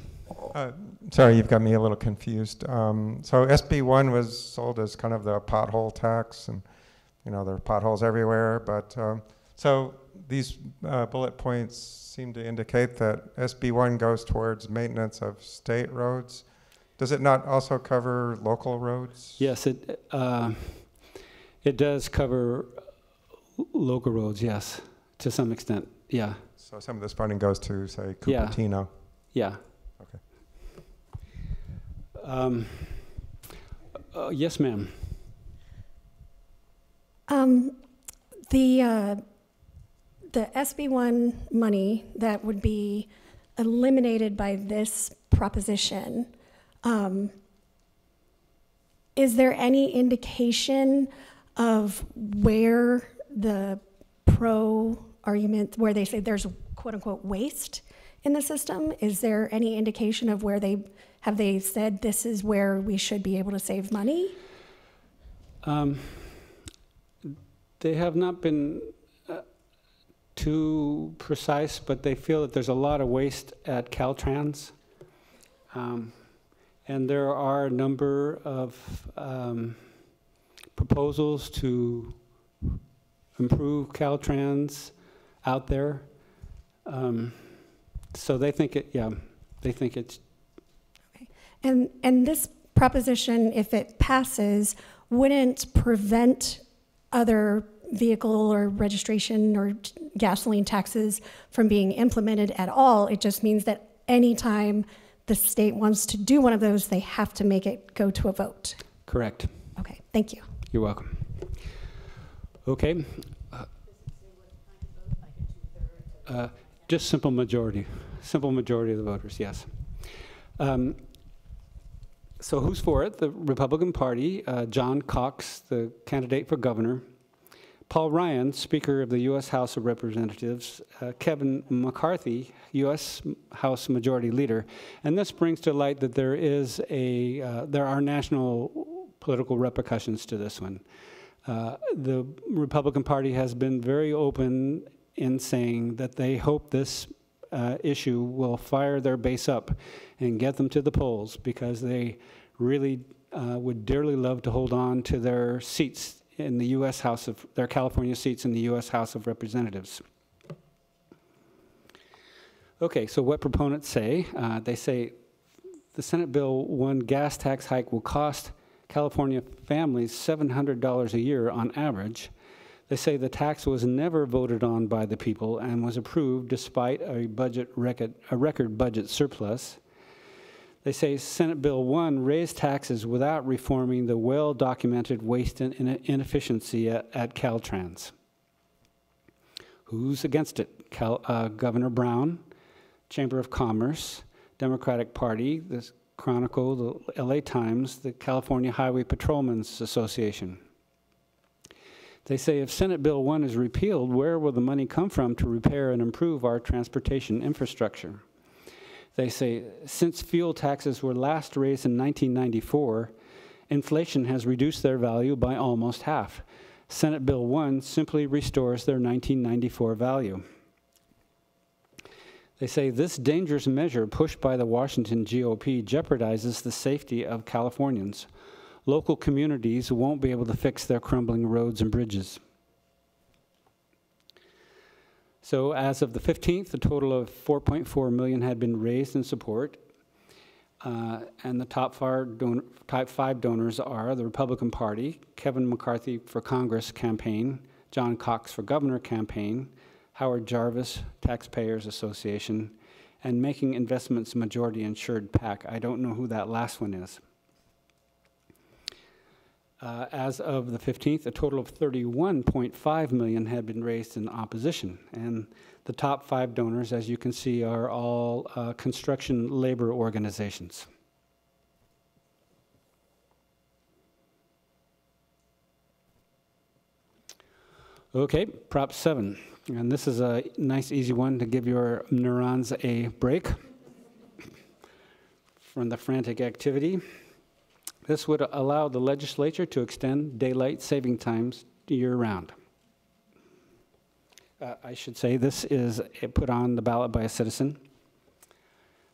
Sorry, you've got me a little confused. So SB1 was sold as kind of the pothole tax, and there are potholes everywhere. But so these bullet points seem to indicate that SB1 goes towards maintenance of state roads. Does it not also cover local roads? Yes, it does cover local roads, yes, to some extent, yeah. So some of this funding goes to, say, Cupertino? Yeah. Okay. Yes, ma'am. The SB1 money that would be eliminated by this proposition Is there any indication of where the pro argument, where they say there's quote unquote waste in the system? Is there any indication of where have they said this is where we should be able to save money? They have not been too precise, but they feel that there's a lot of waste at Caltrans. And there are a number of proposals to improve Caltrans out there. So they think they think it's. Okay. And this proposition, if it passes, wouldn't prevent other vehicle or registration or gasoline taxes from being implemented at all. It just means that anytime the state wants to do one of those, they have to make it go to a vote. Correct. Okay, thank you. You're welcome. Okay. Just simple majority of the voters, yes. So who's for it? The Republican Party, John Cox, the candidate for governor, Paul Ryan, Speaker of the U.S. House of Representatives, Kevin McCarthy, U.S. House Majority Leader. And this brings to light that there are national political repercussions to this one. The Republican Party has been very open in saying that they hope this issue will fire their base up and get them to the polls, because they really would dearly love to hold on to their seats in the U.S. their California seats in the U.S. House of Representatives. Okay, so what proponents say, they say the Senate Bill 1 gas tax hike will cost California families $700 a year on average. They say the tax was never voted on by the people and was approved despite a record budget surplus. They say Senate Bill 1 raised taxes without reforming the well-documented waste and inefficiency at Caltrans. Who's against it? Governor Brown, Chamber of Commerce, Democratic Party, the Chronicle, the LA Times, the California Highway Patrolmen's Association. They say if Senate Bill 1 is repealed, where will the money come from to repair and improve our transportation infrastructure? They say, since fuel taxes were last raised in 1994, inflation has reduced their value by almost half. Senate Bill 1 simply restores their 1994 value. They say this dangerous measure pushed by the Washington GOP jeopardizes the safety of Californians. Local communities won't be able to fix their crumbling roads and bridges. So as of the 15th, a total of $4.4 million had been raised in support. And the top five donors are the Republican Party, Kevin McCarthy for Congress campaign, John Cox for Governor campaign, Howard Jarvis, Taxpayers Association, and Making Investments Majority Insured PAC. I don't know who that last one is. As of the 15th, a total of $31.5 million had been raised in opposition. And the top five donors, as you can see, are all construction labor organizations. Okay, Prop 7. And this is a nice, easy one to give your neurons a break from the frantic activity. This would allow the legislature to extend daylight saving times year-round. I should say this is put on the ballot by a citizen.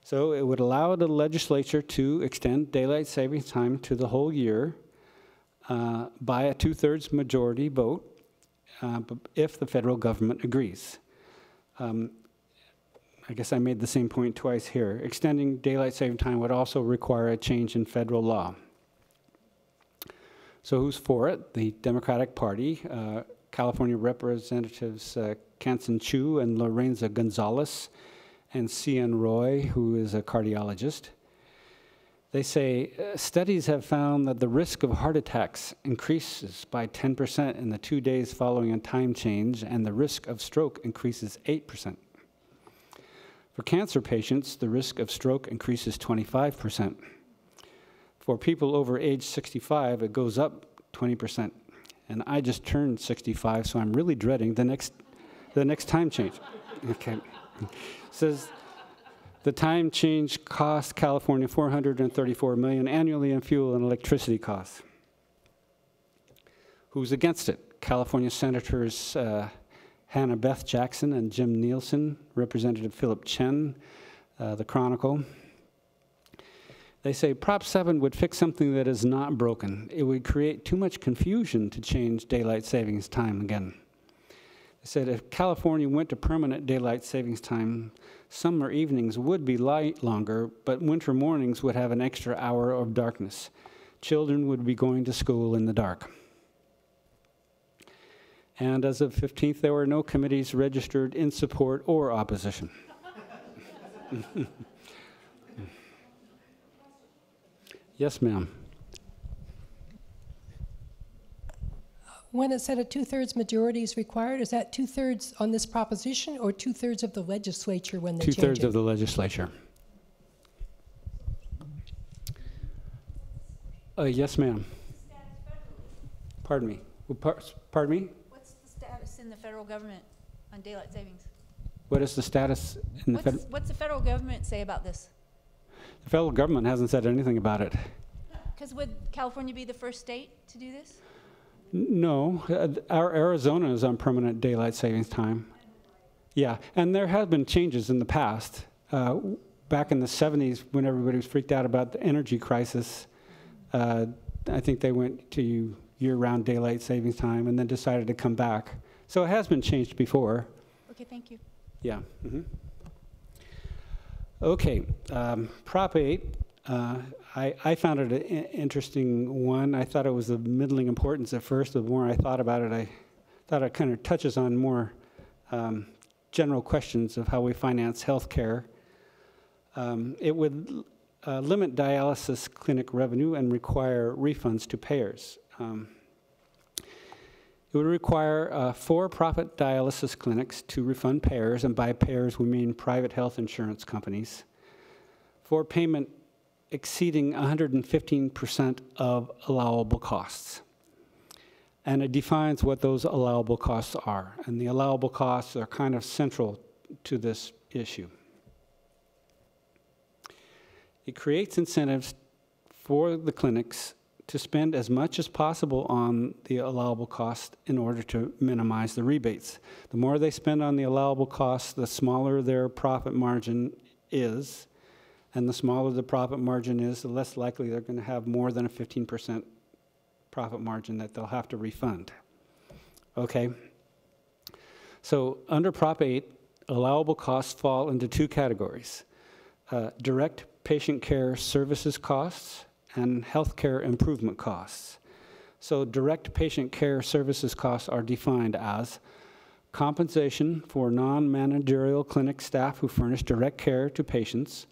So it would allow the legislature to extend daylight saving time to the whole year by a 2/3 majority vote if the federal government agrees. I guess I made the same point twice here. Extending daylight saving time would also require a change in federal law. So who's for it? The Democratic Party, California Representatives Kansen Chu and Lorenza Gonzalez, and C.N. Roy, who is a cardiologist. They say studies have found that the risk of heart attacks increases by 10% in the 2 days following a time change, and the risk of stroke increases 8%. For cancer patients, the risk of stroke increases 25%. For people over age 65, it goes up 20%. And I just turned 65, so I'm really dreading the next time change. Okay. Says the time change costs California $434 million annually in fuel and electricity costs. Who's against it? California Senators Hannah Beth Jackson and Jim Nielsen, Representative Philip Chen, the Chronicle. They say Prop 7 would fix something that is not broken. It would create too much confusion to change daylight savings time again. They said if California went to permanent daylight savings time, summer evenings would be light longer, but winter mornings would have an extra hour of darkness. Children would be going to school in the dark. And as of 15th, there were no committees registered in support or opposition. Yes, ma'am. When it said a 2/3 majority is required, is that 2/3 on this proposition or 2/3 of the legislature when they change it? 2/3 of the legislature. Yes, ma'am. Pardon me. Pardon me? What's the status in the federal government on daylight savings? What is the status in the federal? What's the federal government say about this? The federal government hasn't said anything about it. Because would California be the first state to do this? No, our Arizona is on permanent daylight savings time. Yeah, and there have been changes in the past. Back in the 70s, when everybody was freaked out about the energy crisis, I think they went to year-round daylight savings time and then decided to come back. So it has been changed before. Okay, thank you. Yeah. Mm-hmm. Okay, Prop 8, I found it an interesting one. I thought it was of middling importance at first. The more I thought about it, I thought it kind of touches on more general questions of how we finance health care. It would limit dialysis clinic revenue and require refunds to payers. It would require for-profit dialysis clinics to refund payers, and by payers we mean private health insurance companies, for payment exceeding 115% of allowable costs. And it defines what those allowable costs are, and the allowable costs are kind of central to this issue. It creates incentives for the clinics to spend as much as possible on the allowable cost in order to minimize the rebates. The more they spend on the allowable costs, the smaller their profit margin is, and the smaller the profit margin is, the less likely they're going to have more than a 15% profit margin that they'll have to refund. Okay? So under Prop 8, allowable costs fall into two categories: direct patient care services costs and healthcare improvement costs. So direct patient care services costs are defined as compensation for non-managerial clinic staff who furnish direct care to patients,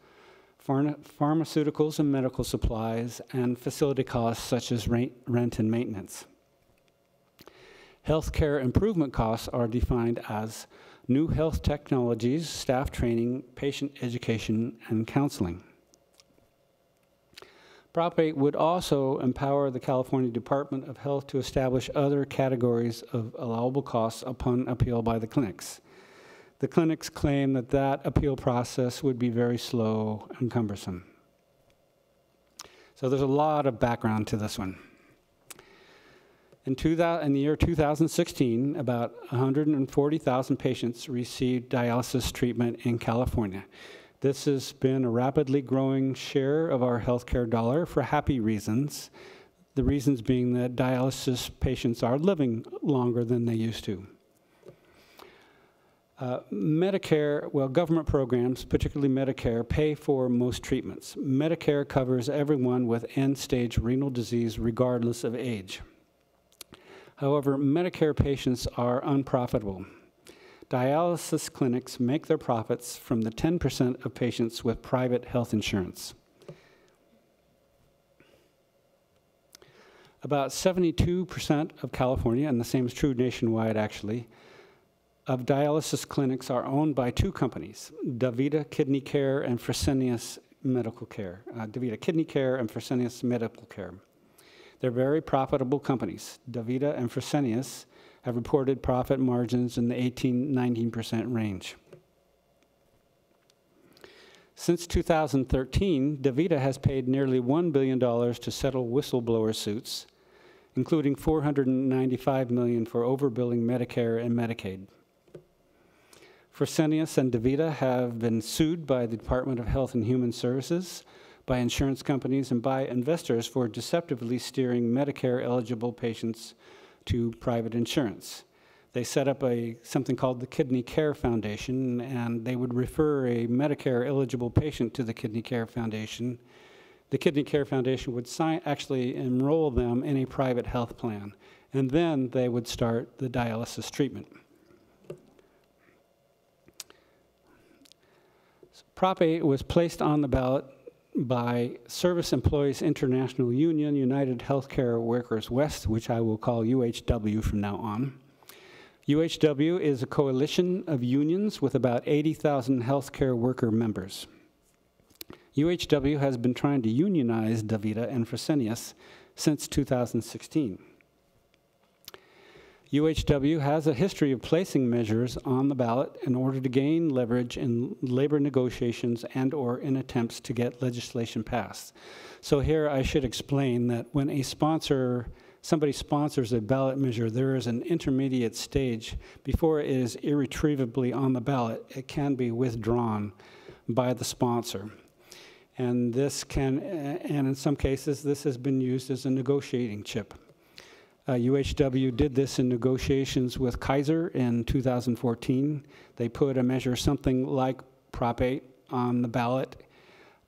pharmaceuticals and medical supplies, and facility costs such as rent and maintenance. Healthcare improvement costs are defined as new health technologies, staff training, patient education, and counseling. Prop 8 would also empower the California Department of Health to establish other categories of allowable costs upon appeal by the clinics. The clinics claim that that appeal process would be very slow and cumbersome. So there's a lot of background to this one. In the year 2016, about 140,000 patients received dialysis treatment in California. This has been a rapidly growing share of our healthcare dollar for happy reasons. The reasons being that dialysis patients are living longer than they used to. Medicare, well, government programs, particularly Medicare, pay for most treatments. Medicare covers everyone with end-stage renal disease regardless of age. However, Medicare patients are unprofitable. Dialysis clinics make their profits from the 10% of patients with private health insurance. About 72% of California, and the same is true nationwide actually, of dialysis clinics are owned by two companies, DaVita Kidney Care and Fresenius Medical Care, DaVita Kidney Care, and Fresenius Medical Care. They're very profitable companies. DaVita and Fresenius have reported profit margins in the 18-19% range. Since 2013, DaVita has paid nearly $1 billion to settle whistleblower suits, including $495 million for overbilling Medicare and Medicaid. Fresenius and DaVita have been sued by the Department of Health and Human Services, by insurance companies, and by investors for deceptively steering Medicare-eligible patients to private insurance. They set up something called the Kidney Care Foundation, and they would refer a Medicare-eligible patient to the Kidney Care Foundation. The Kidney Care Foundation would actually enroll them in a private health plan, and then they would start the dialysis treatment. Prop 8 was placed on the ballot by Service Employees International Union, United Healthcare Workers West, which I will call UHW from now on. UHW is a coalition of unions with about 80,000 healthcare worker members. UHW has been trying to unionize DaVita and Fresenius since 2016. UHW has a history of placing measures on the ballot in order to gain leverage in labor negotiations and/or in attempts to get legislation passed. So here I should explain that when somebody sponsors a ballot measure, there is an intermediate stage before it is irretrievably on the ballot. It can be withdrawn by the sponsor. And in some cases, this has been used as a negotiating chip. UHW did this in negotiations with Kaiser in 2014. They put a measure something like Prop 8 on the ballot,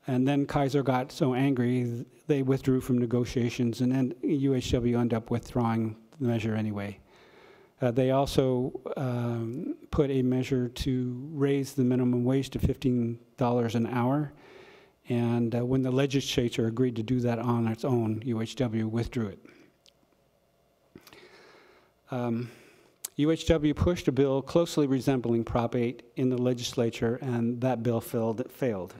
and then Kaiser got so angry they withdrew from negotiations, and then UHW ended up withdrawing the measure anyway. They also put a measure to raise the minimum wage to $15 an hour, and when the legislature agreed to do that on its own, UHW withdrew it. UHW pushed a bill closely resembling Prop 8 in the legislature, and that bill failed.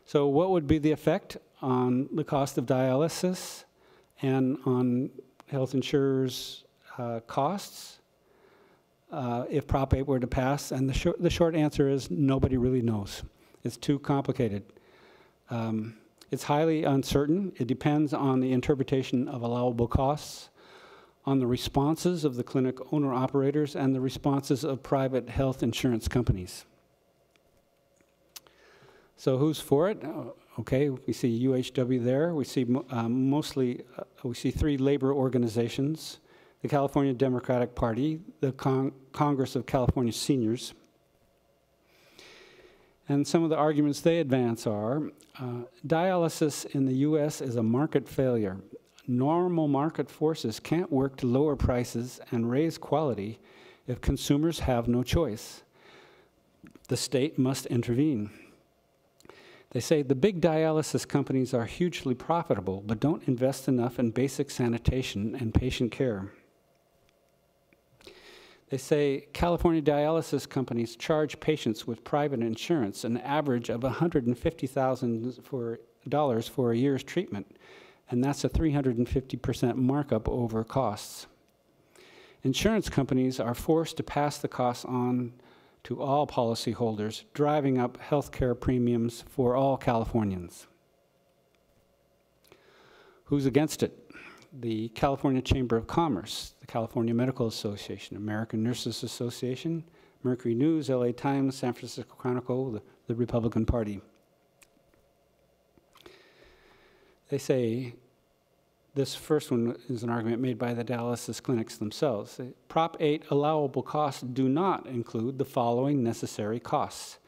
So what would be the effect on the cost of dialysis and on health insurers' costs if Prop 8 were to pass? And the short answer is nobody really knows. It's too complicated. It's highly uncertain. It depends on the interpretation of allowable costs, on the responses of the clinic owner-operators, and the responses of private health insurance companies. So who's for it? Okay, we see UHW there. We see we see three labor organizations: the California Democratic Party, the Congress of California Seniors. And some of the arguments they advance are, dialysis in the U.S. is a market failure. Normal market forces can't work to lower prices and raise quality if consumers have no choice. The state must intervene. They say the big dialysis companies are hugely profitable, but don't invest enough in basic sanitation and patient care. They say California dialysis companies charge patients with private insurance an average of $150,000 for a year's treatment, and that's a 350% markup over costs. Insurance companies are forced to pass the costs on to all policyholders, driving up health care premiums for all Californians. Who's against it? The California Chamber of Commerce, the California Medical Association, American Nurses Association, Mercury News, LA Times, San Francisco Chronicle, the Republican Party. They say, this first one is an argument made by the dialysis clinics themselves. Prop 8 allowable costs do not include the following necessary costs: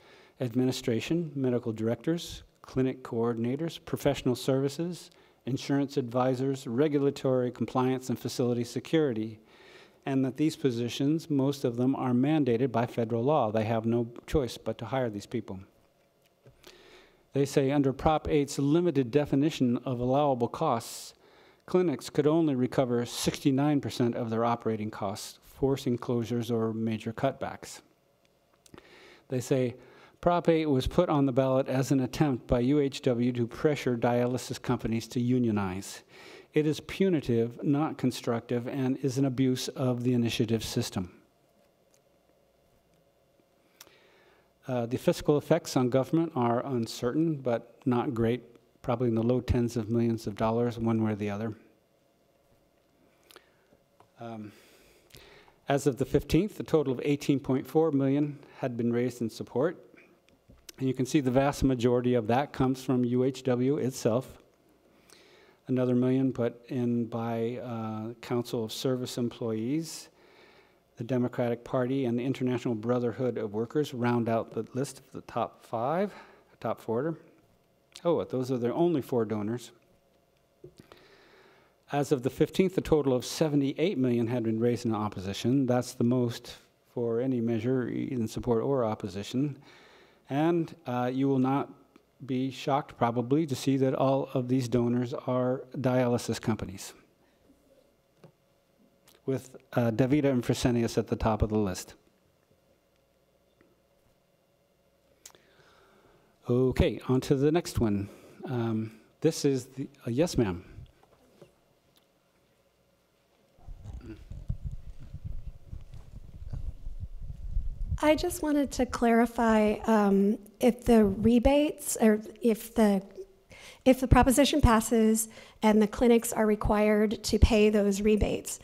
administration, medical directors, clinic coordinators, professional services, insurance advisors, regulatory compliance, and facility security. And that these positions, most of them, are mandated by federal law. They have no choice but to hire these people. They say under Prop 8's limited definition of allowable costs, clinics could only recover 69% of their operating costs, forcing closures or major cutbacks. They say Prop 8 was put on the ballot as an attempt by UHW to pressure dialysis companies to unionize. It is punitive, not constructive, and is an abuse of the initiative system. The fiscal effects on government are uncertain, but not great, probably in the low tens of millions of dollars, one way or the other. As of the 15th, a total of $18.4 million had been raised in support. And you can see the vast majority of that comes from UHW itself. Another $1 million put in by Council of Service Employees, the Democratic Party, and the International Brotherhood of Workers round out the list of the top four. Oh, those are their only 4 donors. As of the 15th, a total of $78 million had been raised in opposition. That's the most for any measure in support or opposition. And you will not be shocked, probably, to see that all of these donors are dialysis companies, with DaVita and Fresenius at the top of the list. Okay, on to the next one. This is the, yes, ma'am. I just wanted to clarify if the rebates, or if the proposition passes and the clinics are required to pay those rebates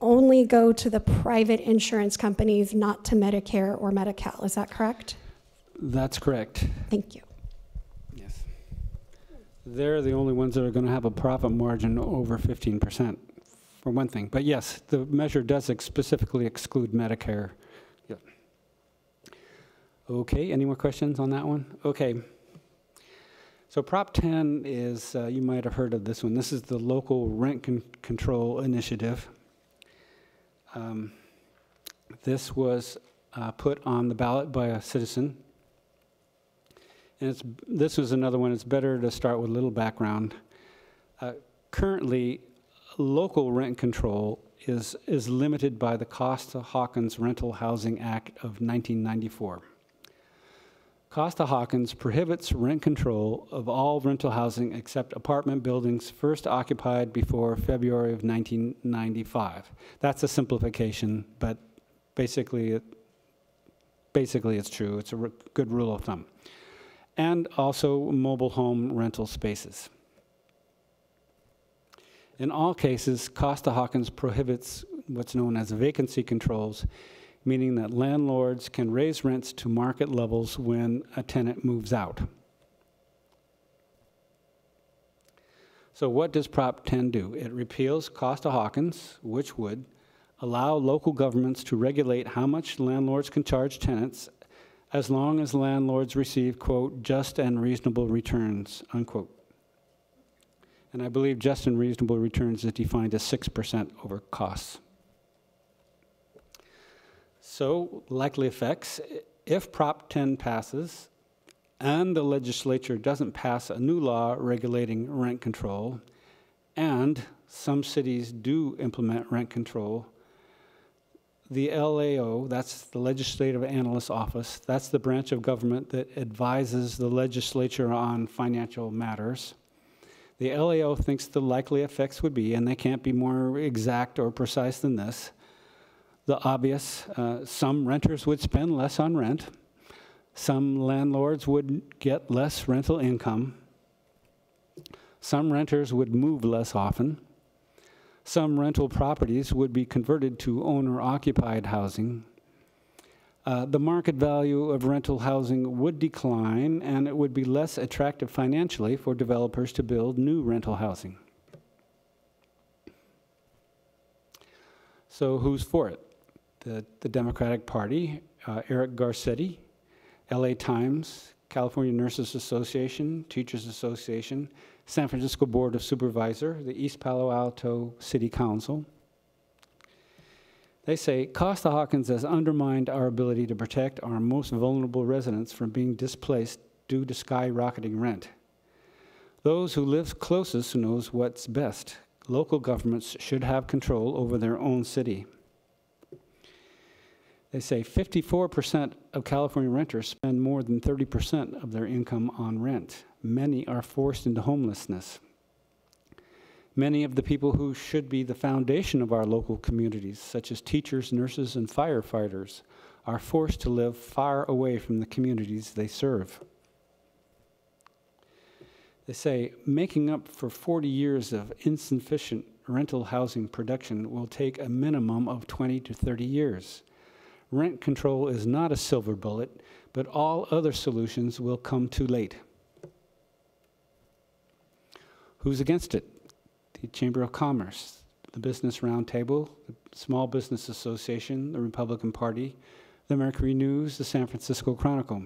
only go to the private insurance companies, not to Medicare or Medi-Cal. Is that correct? That's correct. Thank you. Yes. They're the only ones that are going to have a profit margin over 15%, for one thing. But yes, the measure does specifically exclude Medicare. Yep. Okay, any more questions on that one? Okay. So Prop 10 is, you might have heard of this one. This is the local rent control initiative. This was put on the ballot by a citizen. And this was another one. It's better to start with a little background. Currently, local rent control is limited by the Costa-Hawkins Rental Housing Act of 1994. Costa-Hawkins prohibits rent control of all rental housing except apartment buildings first occupied before February of 1995. That's a simplification, but basically it's true. It's a good rule of thumb. And also mobile home rental spaces. In all cases, Costa-Hawkins prohibits what's known as vacancy controls, meaning that landlords can raise rents to market levels when a tenant moves out. So what does Prop 10 do? It repeals Costa-Hawkins, which would allow local governments to regulate how much landlords can charge tenants as long as landlords receive, quote, just and reasonable returns, unquote. And I believe just and reasonable returns is defined as 6% over costs. So, likely effects, if Prop 10 passes and the legislature doesn't pass a new law regulating rent control, and some cities do implement rent control, the LAO, that's the Legislative Analyst's Office, that's the branch of government that advises the legislature on financial matters. The LAO thinks the likely effects would be, and they can't be more exact or precise than this, the obvious, some renters would spend less on rent, some landlords would get less rental income, some renters would move less often, some rental properties would be converted to owner-occupied housing, the market value of rental housing would decline, and it would be less attractive financially for developers to build new rental housing. So who's for it? The Democratic Party, Eric Garcetti, LA Times, California Nurses Association, Teachers Association, San Francisco Board of Supervisors, the East Palo Alto City Council. They say, Costa-Hawkins has undermined our ability to protect our most vulnerable residents from being displaced due to skyrocketing rent. Those who live closest knows what's best. Local governments should have control over their own city. They say 54% of California renters spend more than 30% of their income on rent. Many are forced into homelessness. Many of the people who should be the foundation of our local communities, such as teachers, nurses, and firefighters, are forced to live far away from the communities they serve. They say making up for 40 years of insufficient rental housing production will take a minimum of 20 to 30 years. Rent control is not a silver bullet, but all other solutions will come too late. Who's against it? The Chamber of Commerce, the Business Roundtable, the Small Business Association, the Republican Party, the Mercury News, the San Francisco Chronicle.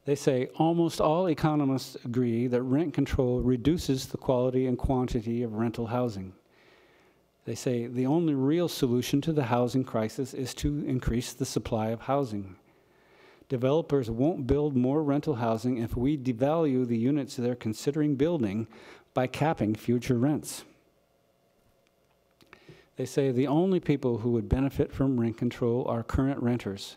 They say almost all economists agree that rent control reduces the quality and quantity of rental housing. They say the only real solution to the housing crisis is to increase the supply of housing. Developers won't build more rental housing if we devalue the units they're considering building by capping future rents. They say the only people who would benefit from rent control are current renters.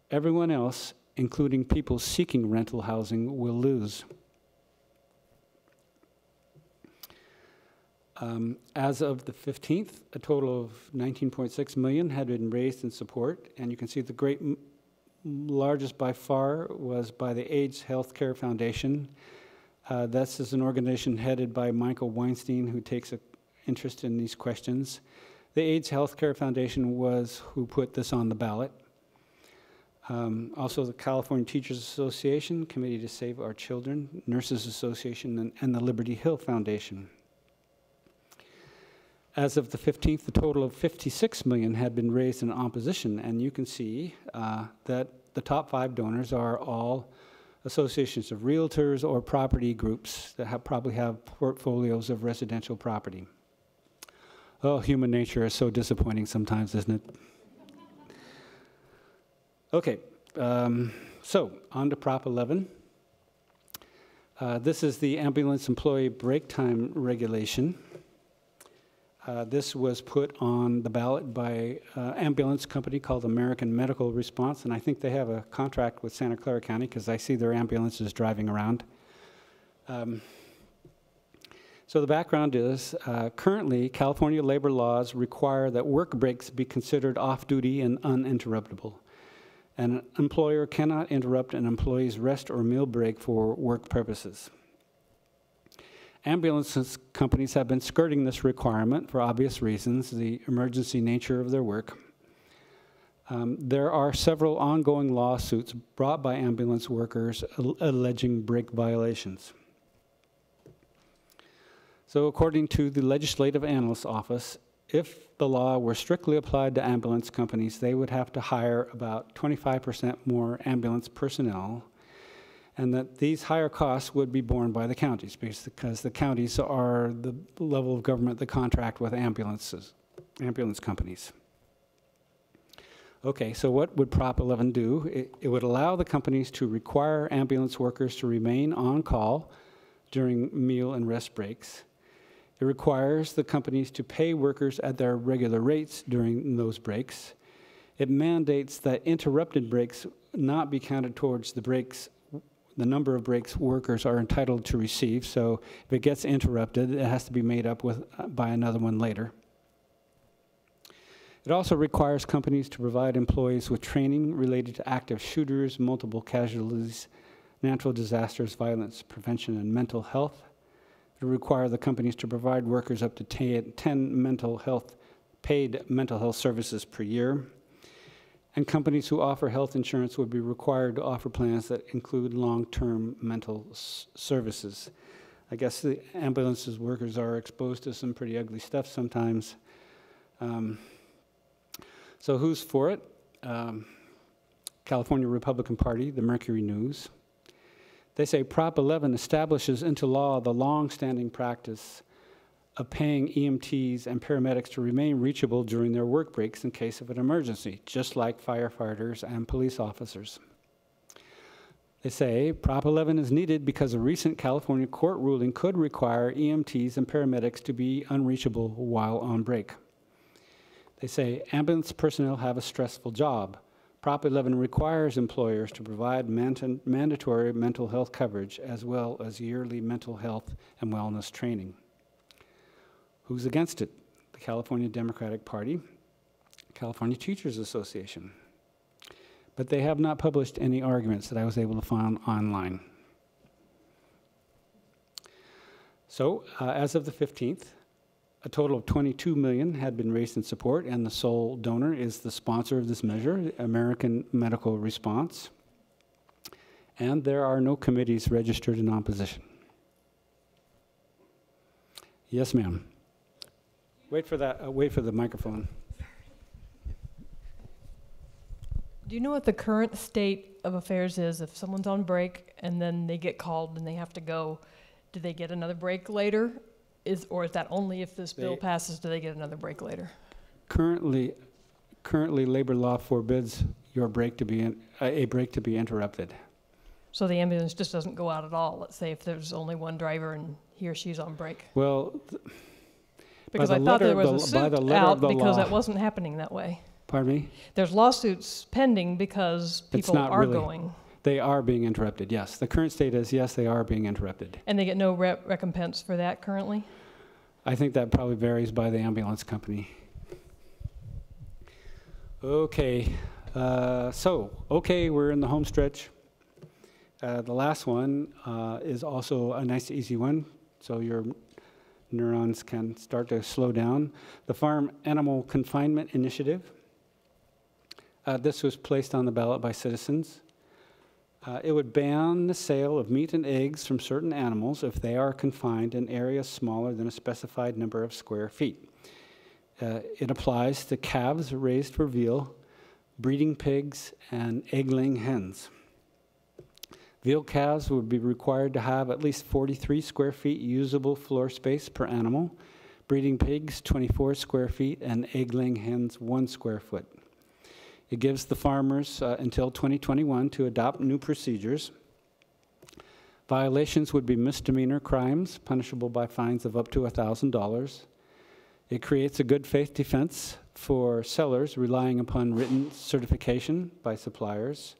Everyone else, including people seeking rental housing, will lose. As of the 15th, a total of $19.6 million had been raised in support, and you can see the largest by far was by the AIDS Healthcare Foundation. This is an organization headed by Michael Weinstein, who takes an interest in these questions. The AIDS Healthcare Foundation was who put this on the ballot. Also the California Teachers Association, Committee to Save Our Children, Nurses Association, and the Liberty Hill Foundation. As of the 15th, a total of $56 million had been raised in opposition, and you can see that the top 5 donors are all associations of realtors or property groups that probably have portfolios of residential property. Oh, human nature is so disappointing sometimes, isn't it? Okay, so on to Prop 11. This is the ambulance employee break time regulation. This was put on the ballot by an ambulance company called American Medical Response, and I think they have a contract with Santa Clara County because I see their ambulances driving around. So the background is, currently, California labor laws require that work breaks be considered off-duty and uninterruptible. An employer cannot interrupt an employee's rest or meal break for work purposes. Ambulance companies have been skirting this requirement for obvious reasons, the emergency nature of their work. There are several ongoing lawsuits brought by ambulance workers alleging break violations. So according to the Legislative Analyst's Office, if the law were strictly applied to ambulance companies, they would have to hire about 25% more ambulance personnel, and that these higher costs would be borne by the counties because the counties are the level of government that contract with ambulance companies. Okay, so what would Prop 11 do? It would allow the companies to require ambulance workers to remain on call during meal and rest breaks. It requires the companies to pay workers at their regular rates during those breaks. It mandates that interrupted breaks not be counted towards the number of breaks workers are entitled to receive. So if it gets interrupted, it has to be made up by another one later. It also requires companies to provide employees with training related to active shooters, multiple casualties, natural disasters, violence prevention, and mental health. It requires the companies to provide workers up to 10 paid mental health services per year. And companies who offer health insurance would be required to offer plans that include long-term mental services. I guess the ambulances workers are exposed to some pretty ugly stuff sometimes. So who's for it? California Republican Party, the Mercury News. They say Prop 11 establishes into law the long-standing practice of paying EMTs and paramedics to remain reachable during their work breaks in case of an emergency, just like firefighters and police officers. They say Prop 11 is needed because a recent California court ruling could require EMTs and paramedics to be unreachable while on break. They say ambulance personnel have a stressful job. Prop 11 requires employers to provide mandatory mental health coverage as well as yearly mental health and wellness training. Who's against it? The California Democratic Party, California Teachers Association. But they have not published any arguments that I was able to find online. So, as of the 15th, a total of $22 million had been raised in support, and the sole donor is the sponsor of this measure, American Medical Response. And there are no committees registered in opposition. Yes, ma'am. Wait for that. Wait for the microphone. Do you know what the current state of affairs is? If someone's on break and then they get called and they have to go, do they get another break later? Or is that only if this bill passes, do they get another break later? Currently, labor law forbids your break to be a break to be interrupted. So the ambulance just doesn't go out at all. Let's say if there's only one driver and he or she's on break. Well, because I thought there was a suit out because that wasn't happening that way. Pardon me? There's lawsuits pending because people are going. They are being interrupted, yes. The current state is, yes, they are being interrupted. And they get no recompense for that currently? I think that probably varies by the ambulance company. Okay, we're in the home stretch. The last one is also a nice, easy one, so your neurons can start to slow down. The Farm Animal Confinement Initiative. This was placed on the ballot by citizens. It would ban the sale of meat and eggs from certain animals if they are confined in areas smaller than a specified number of square feet. It applies to calves raised for veal, breeding pigs, and egg-laying hens. Veal calves would be required to have at least 43 square feet usable floor space per animal, breeding pigs 24 square feet, and egg-laying hens 1 square foot. It gives the farmers until 2021 to adopt new procedures. Violations would be misdemeanor crimes, punishable by fines of up to $1,000. It creates a good faith defense for sellers relying upon written certification by suppliers.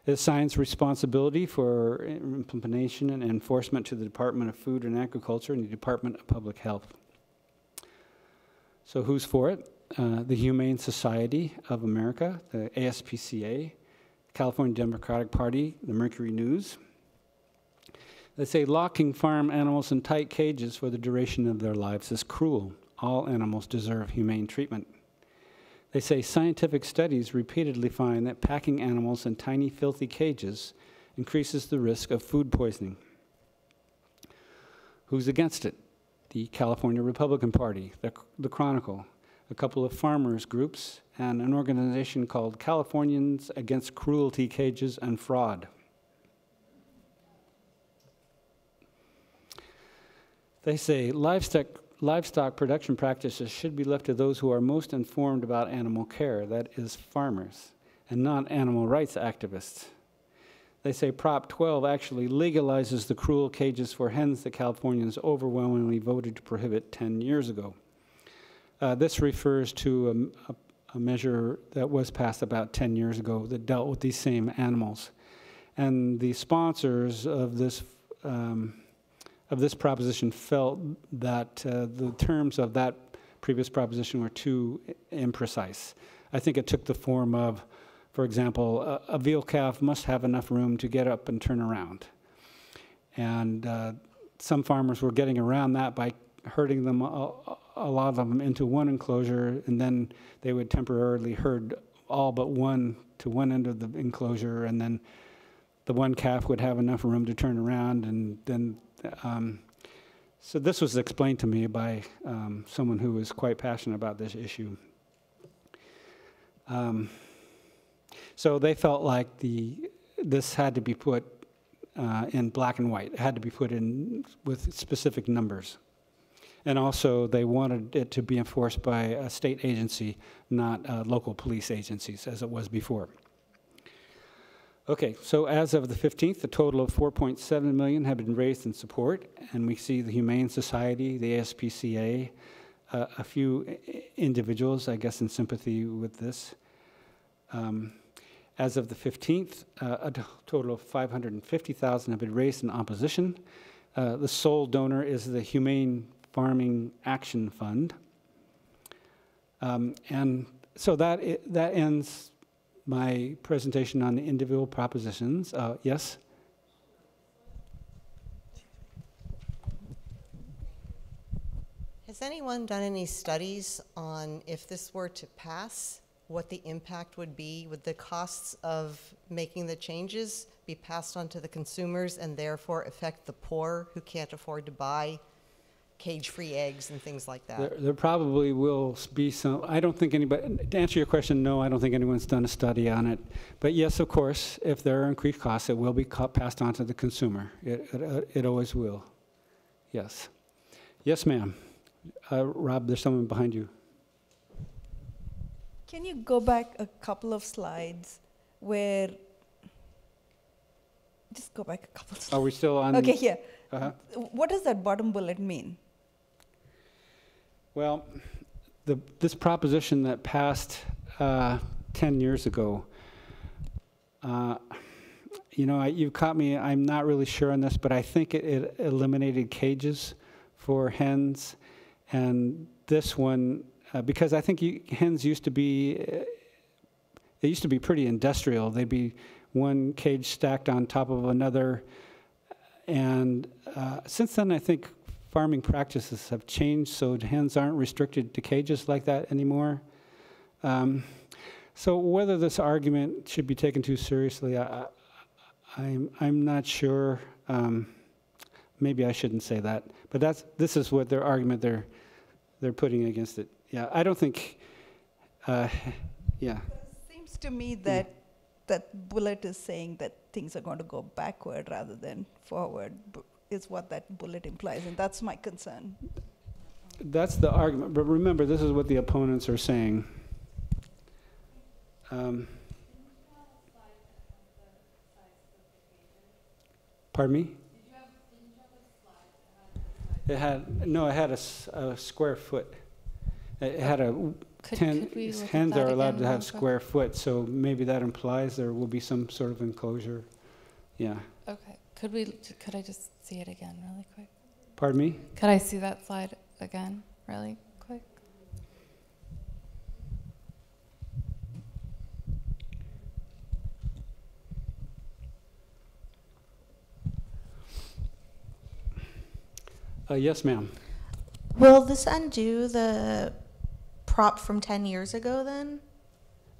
It assigns responsibility for implementation and enforcement to the Department of Food and Agriculture and the Department of Public Health. So who's for it? The Humane Society of America, the ASPCA, California Democratic Party, the Mercury News. They say locking farm animals in tight cages for the duration of their lives is cruel. All animals deserve humane treatment. They say scientific studies repeatedly find that packing animals in tiny, filthy cages increases the risk of food poisoning. Who's against it? The California Republican Party, the Chronicle, a couple of farmers groups, and an organization called Californians Against Cruelty, Cages, and Fraud. They say livestock production practices should be left to those who are most informed about animal care, that is farmers, and not animal rights activists. They say Prop 12 actually legalizes the cruel cages for hens that Californians overwhelmingly voted to prohibit 10 years ago. This refers to a measure that was passed about 10 years ago that dealt with these same animals. And the sponsors of this proposition felt that the terms of that previous proposition were too imprecise. I think it took the form of, for example, a veal calf must have enough room to get up and turn around. And some farmers were getting around that by herding them, a lot of them, into one enclosure, and then they would temporarily herd all but one to one end of the enclosure, and then the one calf would have enough room to turn around, and then so this was explained to me by someone who was quite passionate about this issue. So they felt like this had to be put in black and white. It had to be put in with specific numbers. And also they wanted it to be enforced by a state agency, not local police agencies, as it was before. Okay, so as of the 15th, a total of $4.7 million have been raised in support, and we see the Humane Society, the ASPCA, a few individuals, I guess, in sympathy with this. As of the 15th, a total of $550,000 have been raised in opposition. The sole donor is the Humane Farming Action Fund. And so that ends my presentation on the individual propositions. Yes? Has anyone done any studies on if this were to pass, what the impact would be? Would the costs of making the changes be passed on to the consumers and therefore affect the poor who can't afford to buy cage-free eggs and things like that? There probably will be some. I don't think anybody, to answer your question, no, I don't think anyone's done a study on it. But yes, of course, if there are increased costs, it will be passed on to the consumer. It always will. Yes. Yes, ma'am. Rob, there's someone behind you. Can you go back a couple of slides where, just go back a couple of slides. Are we still on? Okay, here. Uh-huh. What does that bottom bullet mean? Well, this proposition that passed 10 years ago, you caught me, I'm not really sure on this, but I think it eliminated cages for hens. And this one, because I think hens used to be, they used to be pretty industrial. They'd be one cage stacked on top of another. And since then, I think farming practices have changed, so hens aren't restricted to cages like that anymore. So whether this argument should be taken too seriously, I'm not sure. Maybe I shouldn't say that, but this is what their argument they're putting against it. Yeah, I don't think. Yeah. It seems to me that that bullet is saying that things are going to go backward rather than forward, is what that bullet implies, and that's my concern. That's the argument, but remember, this is what the opponents are saying. Pardon me? It had a square foot. It had a hens are allowed to have square foot, so maybe that implies there will be some sort of enclosure. Yeah. Okay. Could I just see it again really quick? Pardon me? Could I see that slide again really quick? Yes, ma'am. Will this undo the prop from 10 years ago then?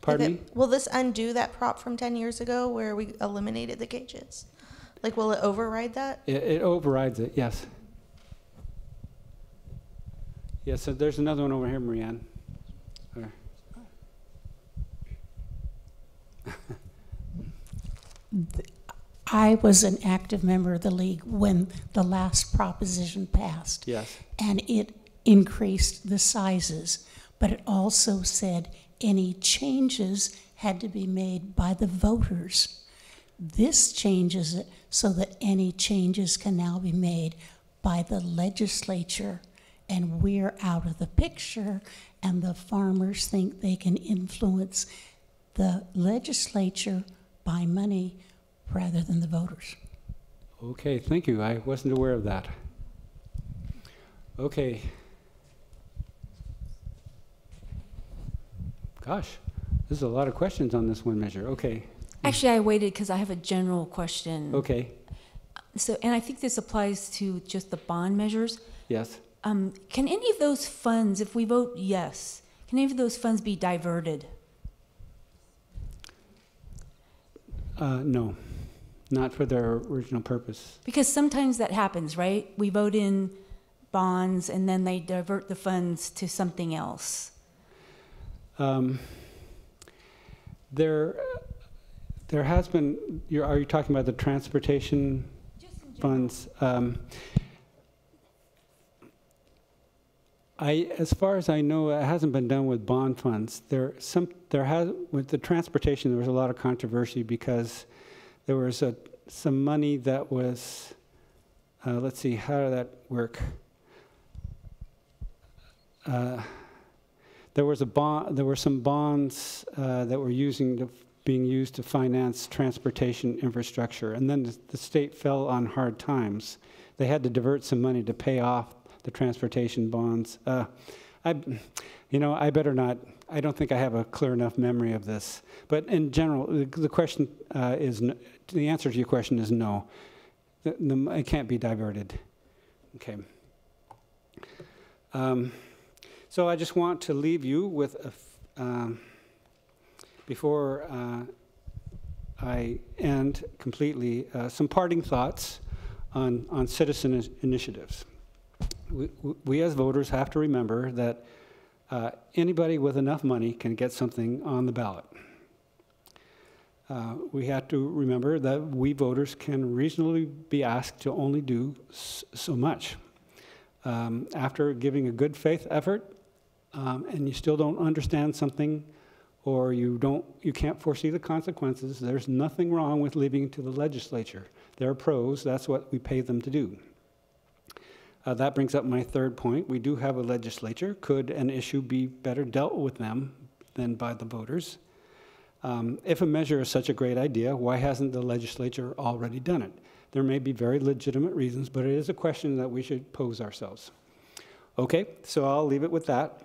Pardon me? Will this undo that prop from 10 years ago where we eliminated the cages? Like, will it override that? It overrides it, yes. Yes, so there's another one over here, Marianne. I was an active member of the league when the last proposition passed. Yes. And it increased the sizes, but it also said any changes had to be made by the voters. This changes it so that any changes can now be made by the legislature, and we're out of the picture, and the farmers think they can influence the legislature by money rather than the voters. Okay, thank you. I wasn't aware of that. Okay. Gosh, there's a lot of questions on this one measure. Okay. Actually, I waited because I have a general question. Okay. So, and I think this applies to just the bond measures. Yes. Can any of those funds, if we vote yes, can any of those funds be diverted? No, not for their original purpose. Because sometimes that happens, right? We vote in bonds and then they divert the funds to something else. There has been, are you talking about the transportation funds? As far as I know, it hasn't been done with bond funds. With the transportation, there was a lot of controversy because there was some money that was, let's see, how did that work? there was a bond. There were some bonds that were being used to finance transportation infrastructure, and then the state fell on hard times. They had to divert some money to pay off the transportation bonds. I better not. I don't think I have a clear enough memory of this. But in general, the question the answer to your question is no. It can't be diverted. Okay. So I just want to leave you with, before I end completely, some parting thoughts on citizen initiatives. We as voters have to remember that anybody with enough money can get something on the ballot. We have to remember that we voters can reasonably be asked to only do so much. After giving a good faith effort, and you still don't understand something, or you can't foresee the consequences, there's nothing wrong with leaving it to the legislature. There are pros, that's what we pay them to do. That brings up my third point. We do have a legislature. Could an issue be better dealt with them than by the voters? If a measure is such a great idea, why hasn't the legislature already done it? There may be very legitimate reasons, but it is a question that we should pose ourselves. Okay, so I'll leave it with that.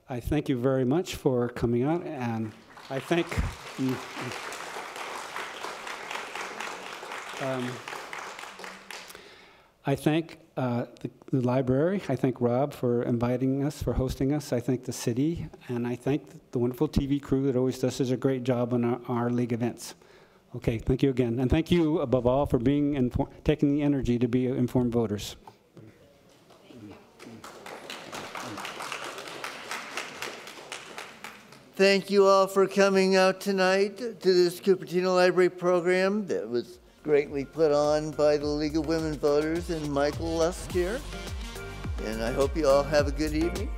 I thank you very much for coming out, and I thank the library. I thank Rob for inviting us, for hosting us. I thank the city, and I thank the wonderful TV crew that always does such a great job on our league events. Okay, thank you again. And thank you, above all, for taking the energy to be informed voters. Thank you all for coming out tonight to this Cupertino Library program that was greatly put on by the League of Women Voters and Michael Lusk here. And I hope you all have a good evening.